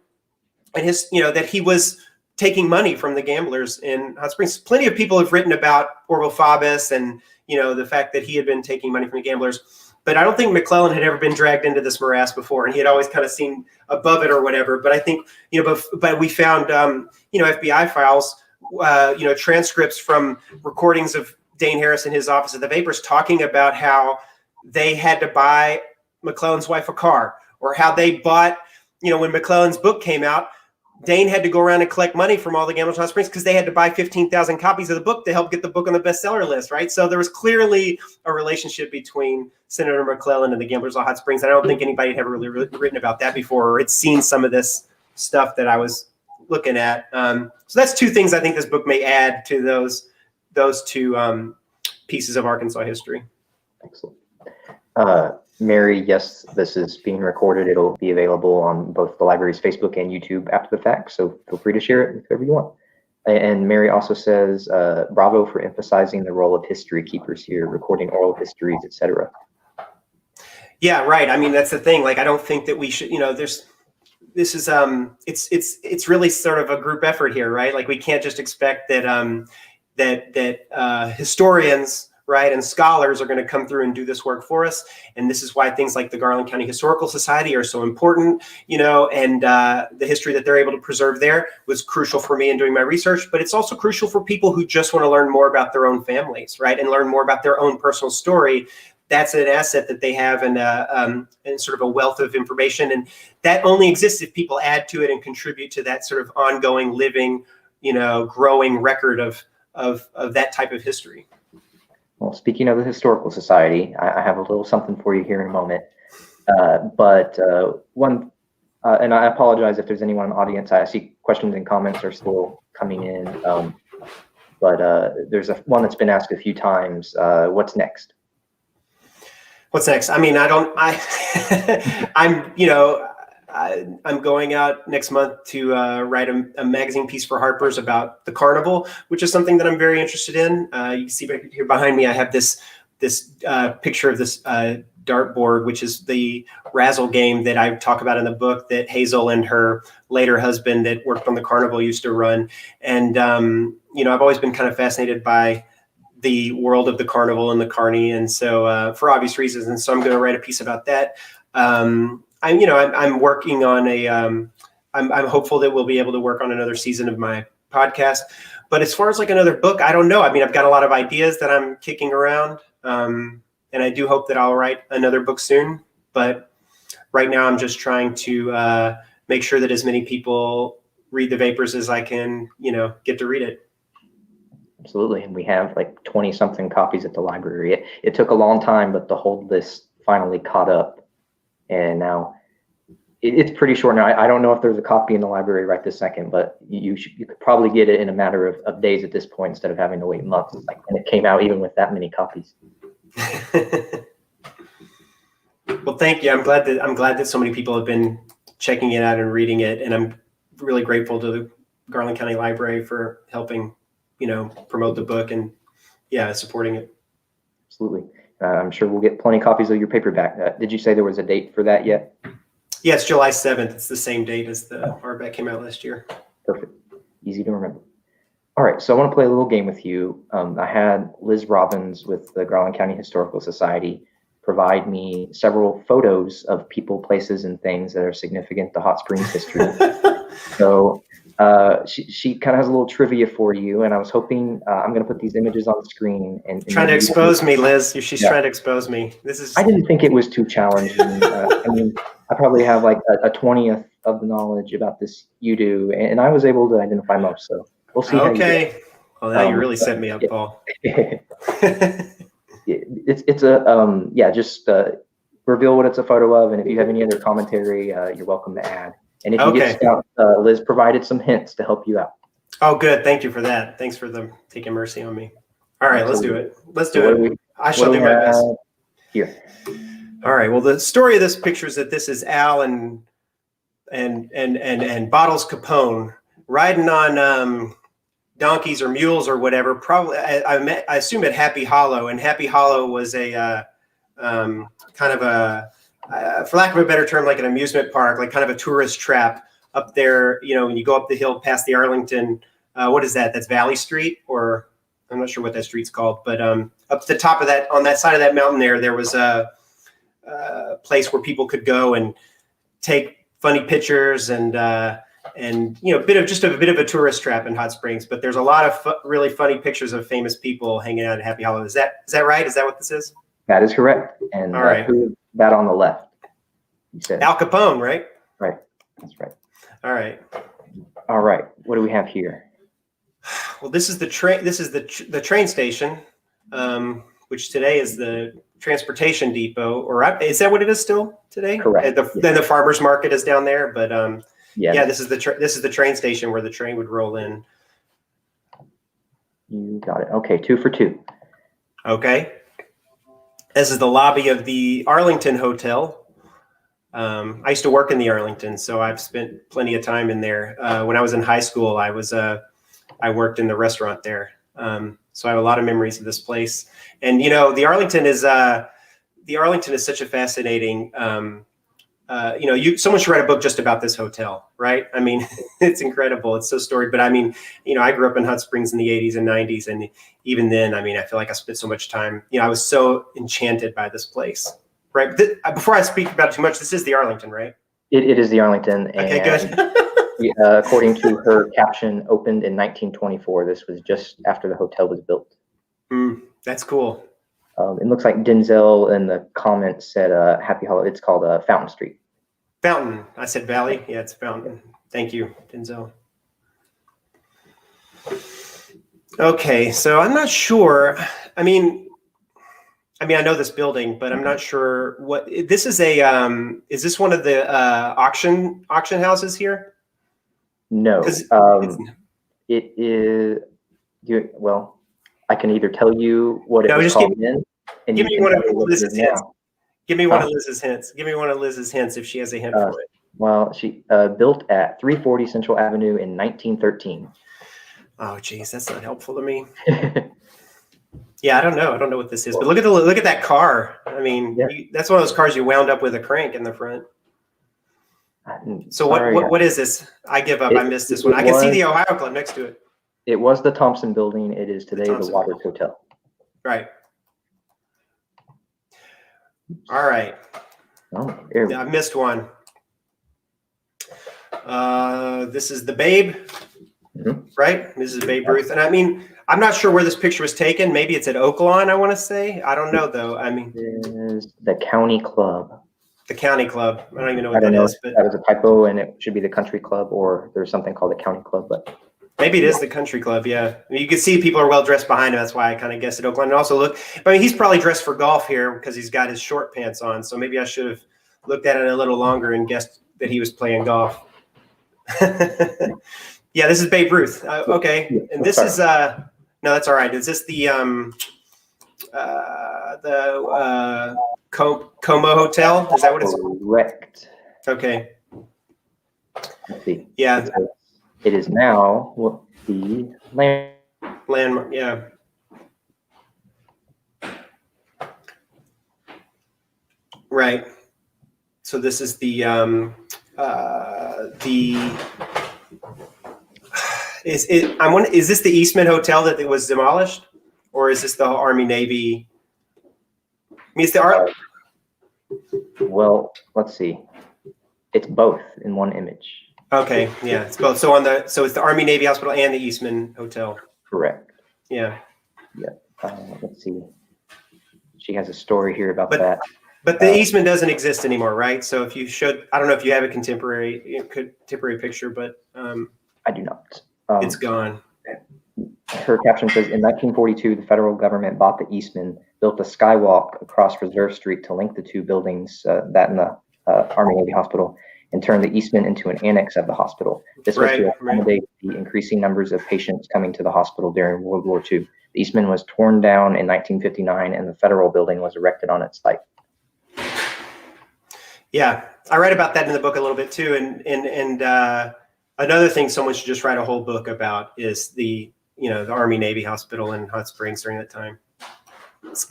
and his, that he was taking money from the gamblers in Hot Springs. Plenty of people have written about Orville Faubus and, the fact that he had been taking money from the gamblers. But I don't think McClellan had ever been dragged into this morass before, and he had always kind of seemed above it or whatever. But I think, but we found, FBI files, transcripts from recordings of Dane Harris in his office at the Vapors talking about how they had to buy McClellan's wife a car, or how they bought, when McClellan's book came out, Dane had to go around and collect money from all the gamblers in Hot Springs, because they had to buy 15,000 copies of the book to help get the book on the bestseller list, right? So there was clearly a relationship between Senator McClellan and the gamblers of Hot Springs. And I don't think anybody had ever really written about that before, or had seen some of this stuff that I was looking at. So that's two things I think this book may add to those two pieces of Arkansas history. Excellent. Mary, yes, this is being recorded. It'll be available on both the library's Facebook and YouTube after the fact, so feel free to share it with whoever you want. And Mary also says, bravo for emphasizing the role of history keepers here, recording oral histories, etc. Yeah, right. I mean, that's the thing. Like, I don't think that we should, it's really sort of a group effort here, right? Like, we can't just expect that, historians, right, and scholars are going to come through and do this work for us. And this is why things like the Garland County Historical Society are so important, and the history that they're able to preserve there was crucial for me in doing my research. But it's also crucial for people who just want to learn more about their own families, right, and learn more about their own personal story. That's an asset that they have, and sort of a wealth of information. And that only exists if people add to it and contribute to that sort of ongoing, living, growing record of that type of history. Well, speaking of the Historical Society, I have a little something for you here in a moment. And I apologize if there's anyone in the audience. I see questions and comments are still coming in. But there's one that's been asked a few times. What's next? What's next? I mean, I'm going out next month to write a magazine piece for Harper's about the carnival, which is something that I'm very interested in. You can see right here behind me, I have this picture of this dartboard, which is the razzle game that I talk about in the book that Hazel and her later husband that worked on the carnival used to run. And, I've always been kind of fascinated by the world of the carnival and the carny. And so for obvious reasons. And so I'm going to write a piece about that. I'm working on I'm hopeful that we'll be able to work on another season of my podcast. But as far as like another book, I don't know. I mean, I've got a lot of ideas that I'm kicking around. And I do hope that I'll write another book soon. But right now I'm just trying to make sure that as many people read the Vapors as I can, get to read it. Absolutely. And we have like 20 something copies at the library. It took a long time, but the hold list finally caught up. And now it's pretty short now. I don't know if there's a copy in the library right this second, but you could probably get it in a matter of days at this point instead of having to wait months. Like when it came out, even with that many copies. Well, thank you. I'm glad that so many people have been checking it out and reading it, and I'm really grateful to the Garland County Library for helping, promote the book and supporting it. Absolutely. I'm sure we'll get plenty of copies of your paperback. Did you say there was a date for that yet? Yeah, it's July 7th. It's the same date as the hardback came out last year. Perfect. Easy to remember. All right, so I want to play a little game with you. I had Liz Robbins with the Garland County Historical Society provide me several photos of people, places, and things that are significant to Hot Springs history. So she kind of has a little trivia for you, and I was hoping I'm going to put these images on the screen. And trying to expose me, Liz. She's trying to expose me. I didn't think it was too challenging. I mean, I probably have like a 20th of the knowledge about this you do, and I was able to identify most. So we'll see. Okay. Well, now you really set me up, Paul. It's a just reveal what it's a photo of, and if you have any other commentary, you're welcome to add. And if you get stuck, Liz provided some hints to help you out. Oh, good. Thank you for that. Thanks for taking mercy on me. All right, let's do it. Let's do it. I shall do my best. Here. All right. Well, the story of this picture is that this is Al and Bottles Capone riding on donkeys or mules or whatever. Probably, I assume at Happy Hollow, and Happy Hollow was a kind of a, for lack of a better term, like an amusement park, like kind of a tourist trap up there. You know, when you go up the hill past the Arlington, what is that? That's Valley Street, or I'm not sure what that street's called, but up to the top of that, on that side of that mountain there was a place where people could go and take funny pictures and you know, a bit of a tourist trap in Hot Springs. But there's a lot of really funny pictures of famous people hanging out at Happy Hollow. Is that right? Is that what this is? That is correct. And all right, who is that on the left? You said Al Capone, right? Right. That's right. All right. All right. What do we have here? Well, this is the train. This is the train station, which today is the transportation depot. Or is that what it is still today? Correct. Then the farmers market is down there. But yeah, this is the train station where the train would roll in. You got it. Okay, 2 for 2. Okay. This is the lobby of the Arlington Hotel. I used to work in the Arlington, so I've spent plenty of time in there. When I was in high school, I worked in the restaurant there. So I have a lot of memories of this place. And you know, the Arlington is such a fascinating. You know, someone should write a book just about this hotel, right? I mean, it's incredible. It's so storied. But I mean, you know, I grew up in Hot Springs in the 80s and 90s, and even then, I mean, I feel like I spent so much time. You know, I was so enchanted by this place. Right. Before I speak about it too much, this is the Arlington, right? It is the Arlington. Okay, good. According to her caption, opened in 1924. This was just after the hotel was built. That's cool. It looks like Denzel in the comments said Happy Hollow. It's called Fountain Street. Fountain. I said Valley. Yeah, it's Fountain. Thank you, Denzel. Okay, so I'm not sure. I mean, I know this building, but I'm not sure what this is. Is this one of the auction houses here? No, it is. Well, I can either tell you what it was called in, and give me one of Liz's hints. Give me one of Liz's hints. Give me one of Liz's hints if she has a hint for it. Well, she built at 340 Central Avenue in 1913. Oh, geez, that's not helpful to me. Yeah, I don't know what this is, but look at that car. I mean, yeah. That's one of those cars you wound up with a crank in the front. So what is this? I give up. I missed this one. I can see the Ohio Club next to it. It was the Thompson Building. It is today the Waters Hotel. Right. All right. Oh, I missed one. This is the Babe, right? This is Babe Ruth, and I mean, I'm not sure where this picture was taken. Maybe it's at Oaklawn, I want to say. I don't know, though. I mean, it is the County Club. The County Club. I don't even know what that is. But that was a typo, and it should be the Country Club, or there's something called the County Club. But maybe it is the Country Club. Yeah, I mean, you can see people are well dressed behind him. That's why I kind of guessed at Oaklawn. And also, look, I mean, he's probably dressed for golf here because he's got his short pants on. So maybe I should have looked at it a little longer and guessed that he was playing golf. Yeah, this is Babe Ruth. Okay, and this is no, that's all right. Is this the Como Hotel? Is that what it's called? Correct. Okay. Let's see. Yeah. It is now the landmark. Yeah. Right. So this is is this the Eastman Hotel that was demolished, or is this the Army Navy? I mean, it's the Well, let's see. It's both in one image. Okay, yeah, it's both. So it's the Army Navy Hospital and the Eastman Hotel. Correct. Yeah. Yeah. Let's see. She has a story here about that. But the Eastman doesn't exist anymore, right? So if you should, I don't know if you have a contemporary picture, but I do not. It's gone. Her caption says, in 1942, the federal government bought the Eastman, built a skywalk across Reserve Street to link the two buildings, that and the Army Navy Hospital, and turned the Eastman into an annex of the hospital. This was to accommodate the increasing numbers of patients coming to the hospital during World War II. The Eastman was torn down in 1959, and the federal building was erected on its site. Yeah, I write about that in the book a little bit too. And another thing someone should just write a whole book about is the Army Navy Hospital in Hot Springs during that time.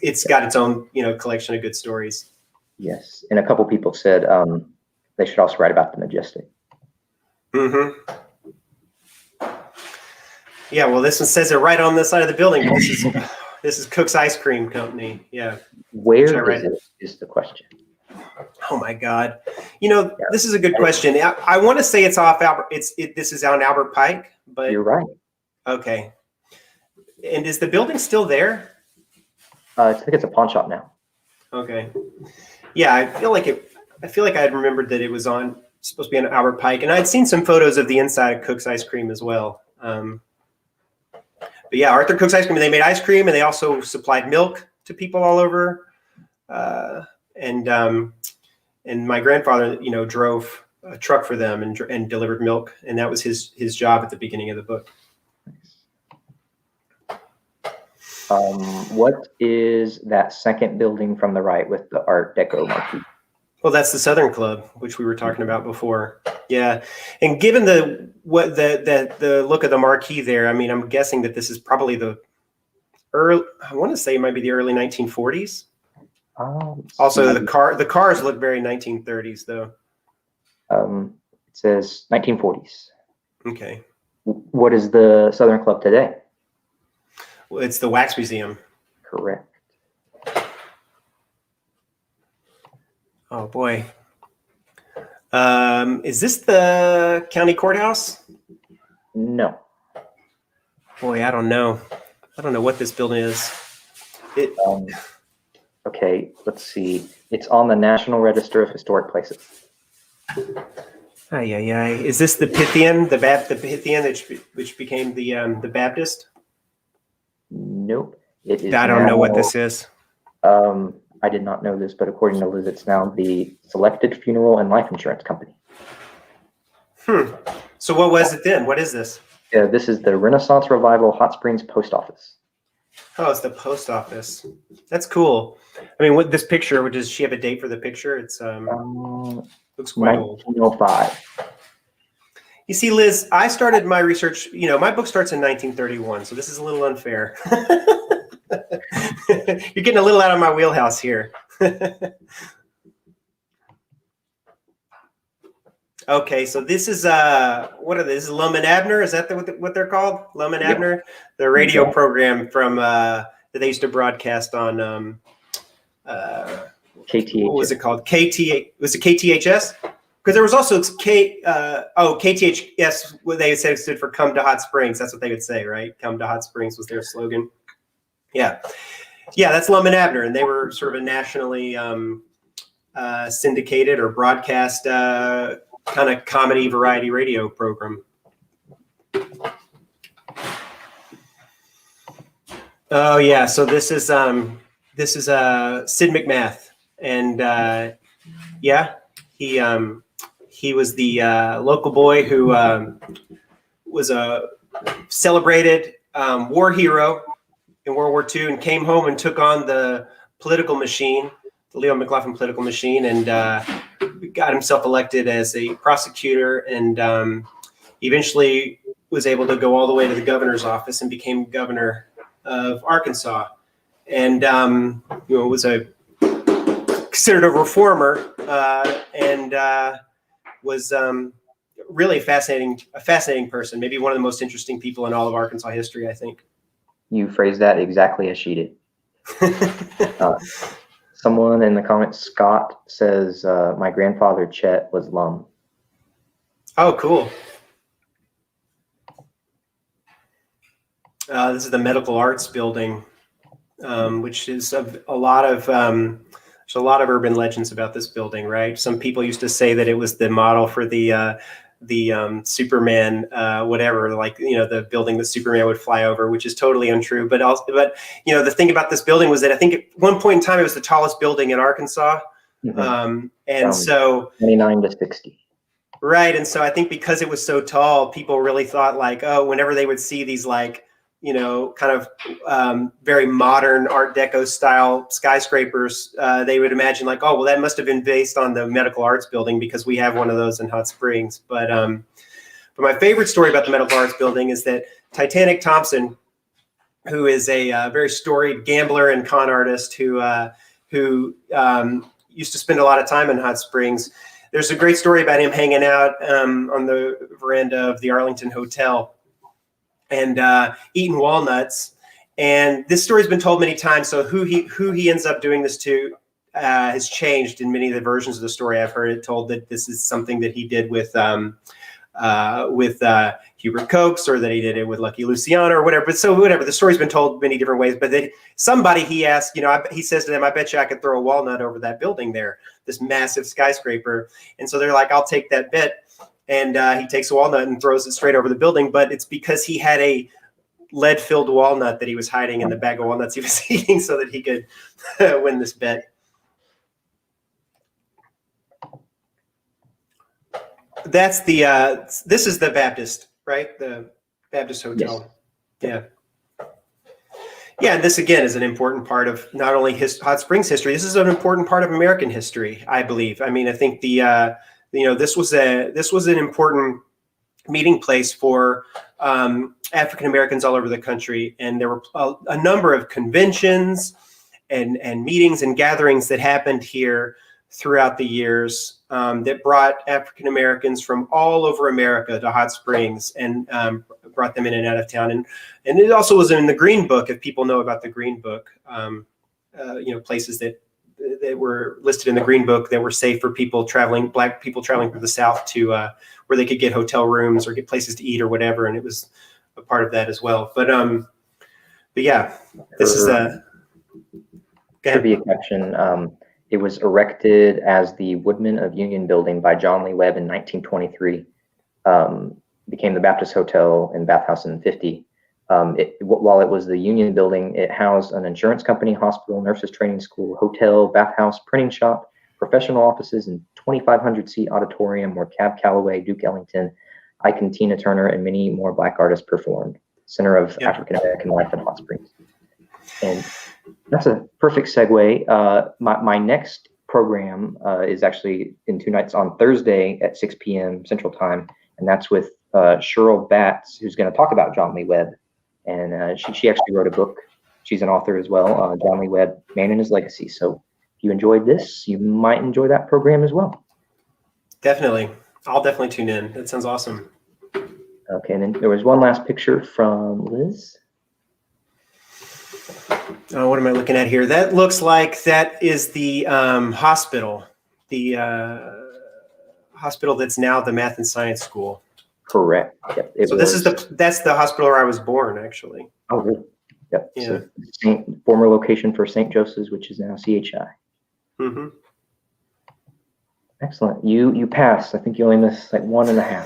It's got its own, collection of good stories. Yes. And a couple people said they should also write about the Majestic. Mm-hmm. Yeah, well, this one says it right on the side of the building. This is Cook's Ice Cream Company. Yeah. Where is it is the question. Oh my God. This is a good question. I want to say it's off Albert. This is on Albert Pike, but you're right. Okay. And is the building still there? I think it's a pawn shop now. Okay. Yeah, I feel like I had remembered that it was supposed to be on Albert Pike, and I'd seen some photos of the inside of Cook's Ice Cream as well. But yeah, Arthur Cook's Ice Cream. They made ice cream, and they also supplied milk to people all over. And my grandfather, drove a truck for them and delivered milk, and that was his job at the beginning of the book. What is that second building from the right with the Art Deco marquee? Well, that's the Southern Club, which we were talking about before. Yeah, and given the look of the marquee there, I mean, I'm guessing that this is probably the early. I want to say it might be the early 1940s. Also, the cars look very 1930s, though. It says 1940s. Okay. What is the Southern Club today? Well, it's the Wax Museum. Correct. Oh boy. Is this the county courthouse? No. Boy, I don't know. I don't know what this building is. Okay, let's see. It's on the National Register of Historic Places. Is this the Pythian, the Pythian which became the Baptist? Nope. It is. I don't know what this is. I did not know this, but according to Liz, it's now the Selected Funeral and Life Insurance Company. So what was it then? What is this? Yeah, this is the Renaissance Revival Hot Springs Post Office. Oh, it's the post office. That's cool. I mean, what this picture? Does she have a date for the picture? It's looks quite old. 1905. You see, Liz, I started my research. My book starts in 1931, so this is a little unfair. You're getting a little out of my wheelhouse here. Okay, so this is what are they? This is Lum and Abner. Is that what they're called? Lum and Abner, the radio program from that they used to broadcast on KTHS. What was it called? Was it KTHS? Because there was also KTHS. What they said stood for "Come to Hot Springs." That's what they would say, right? "Come to Hot Springs" was their slogan. Yeah, that's Lum and Abner, and they were sort of a nationally syndicated or broadcast kind of comedy variety radio program. Oh yeah, so this is Sid McMath, and he was the local boy who was a celebrated war hero in World War II, and came home and took on the political machine, the Leo McLaughlin political machine, and got himself elected as a prosecutor, and eventually was able to go all the way to the governor's office and became governor of Arkansas, and was considered a reformer, and was really a fascinating person, maybe one of the most interesting people in all of Arkansas history, I think. You phrased that exactly as she did. Someone in the comments, Scott, says, my grandfather, Chet, was Lum. Oh, cool. This is the Medical Arts Building, which is a lot of There's a lot of urban legends about this building, right? Some people used to say that it was the model for the Superman, whatever, like, the building that Superman would fly over, which is totally untrue. But the thing about this building was that I think at one point in time, it was the tallest building in Arkansas. Mm-hmm. And so 29 to 60. Right. And so I think because it was so tall, people really thought like, oh, whenever they would see these like, kind of very modern Art Deco style skyscrapers, they would imagine like, oh, well, that must have been based on the Medical Arts Building because we have one of those in Hot Springs. But my favorite story about the Medical Arts Building is that Titanic Thompson, who is a very storied gambler and con artist who used to spend a lot of time in Hot Springs. There's a great story about him hanging out on the veranda of the Arlington Hotel and eating walnuts. And this story's been told many times. So who he ends up doing this to has changed in many of the versions of the story. I've heard it told that this is something that he did with Hubert Cokes, or that he did it with Lucky Luciano or whatever. But so whatever, the story's been told many different ways. But somebody he asked, he says to them, I bet you I could throw a walnut over that building there, this massive skyscraper. And so they're like, I'll take that bet. And he takes a walnut and throws it straight over the building. But it's because he had a lead-filled walnut that he was hiding in the bag of walnuts he was eating so that he could win this bet. That's this is the Baptist, right? The Baptist Hotel. Yes. Yeah. And this again is an important part of not only Hot Springs history. This is an important part of American history, I believe. I mean, I think this was an important meeting place for African Americans all over the country, and there were a number of conventions and meetings and gatherings that happened here throughout the years that brought African Americans from all over America to Hot Springs and brought them in and out of town. And it also was in the Green Book, if people know about the Green Book, places that were listed in the Green Book that were safe for Black people traveling through the South to where they could get hotel rooms or get places to eat or whatever. And it was a part of that as well. But yeah, this is a trivia question. It was erected as the Woodman of Union Building by John Lee Webb in 1923. Became the Baptist Hotel and Bathhouse in 50. While it was the Union Building, it housed an insurance company, hospital, nurses training school, hotel, bathhouse, printing shop, professional offices, and 2,500-seat auditorium where Cab Calloway, Duke Ellington, Ike and Tina Turner, and many more Black artists performed. Center of African American life in Hot Springs. And that's a perfect segue. My next program is actually in 2 nights on Thursday at 6 p.m. Central Time, and that's with Cheryl Batts, who's going to talk about John Lee Webb. And she actually wrote a book. She's an author as well, John Lee Webb, Man and His Legacy. So if you enjoyed this, you might enjoy that program as well. Definitely. I'll definitely tune in. That sounds awesome. Okay, and then there was one last picture from Liz. What am I looking at here? That looks like that is the hospital, the hospital that's now the Math and Science School. Correct. Yep. So that's the hospital where I was born, actually. Oh, really? Yep. Yeah. So former location for St. Joseph's, which is now CHI. Mm-hmm. Excellent. You passed. I think you only missed like 1.5.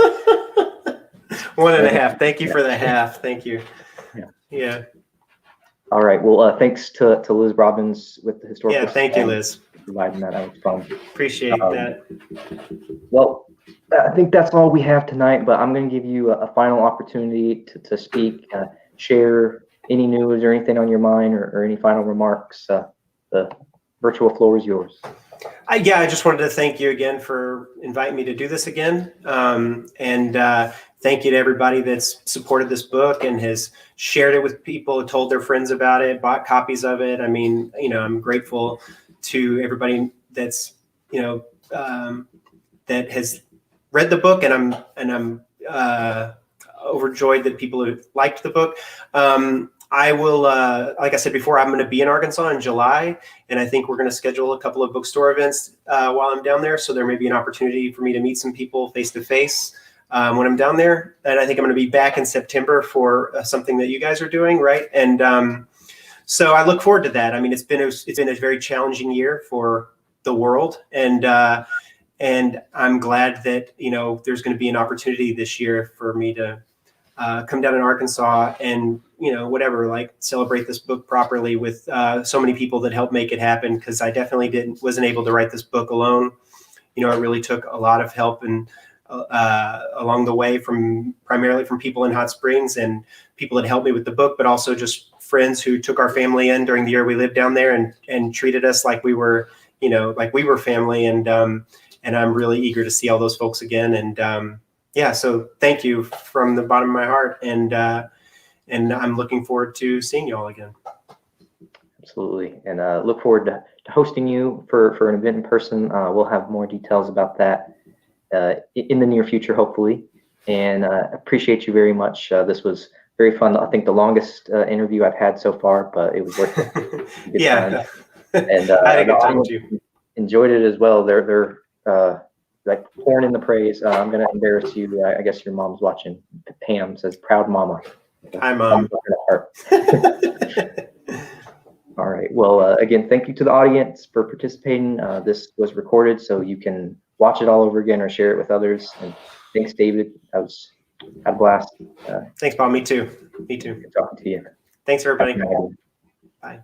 1.5. Thank you for the half. Thank you. Yeah. All right. Well, thanks to Liz Robbins with the historical. Yeah. Thank you, Liz. Providing that. That was fun. Appreciate that. Well, I think that's all we have tonight, but I'm going to give you a final opportunity to speak, share any news or anything on your mind or any final remarks. The virtual floor is yours. I just wanted to thank you again for inviting me to do this again. And thank you to everybody that's supported this book and has shared it with people, told their friends about it, bought copies of it. I mean, I'm grateful to everybody that's, that has read the book, and I'm overjoyed that people have liked the book. I will, like I said before, I'm going to be in Arkansas in July, and I think we're going to schedule a couple of bookstore events while I'm down there. So there may be an opportunity for me to meet some people face to face when I'm down there. And I think I'm going to be back in September for something that you guys are doing, right? And So I look forward to that. I mean, it's been a very challenging year for the world, and I'm glad that, you know, there's going to be an opportunity this year for me to come down in Arkansas and, you know, whatever, like celebrate this book properly with so many people that helped make it happen. Because I definitely wasn't able to write this book alone. You know, it really took a lot of help and along the way, primarily from people in Hot Springs and people that helped me with the book, but also just friends who took our family in during the year we lived down there and treated us like we were, you know, like we were family. And I'm really eager to see all those folks again. And yeah, so thank you from the bottom of my heart. And I'm looking forward to seeing you all again. Absolutely. And look forward to hosting you for an event in person. We'll have more details about that in the near future, hopefully. And appreciate you very much. This was very fun. I think the longest interview I've had so far, but it was worth it. Yeah. And I had a good time too. Enjoyed it as well. They're like pouring in the praise. I'm going to embarrass you. I guess your mom's watching. Pam says, "Proud mama." Hi, Mom. All right. Well, again, thank you to the audience for participating. This was recorded, so you can watch it all over again or share it with others. And thanks, David. Had a blast. Thanks, Bob. Me too. Me too. Good talking to you. Thanks, everybody. Bye.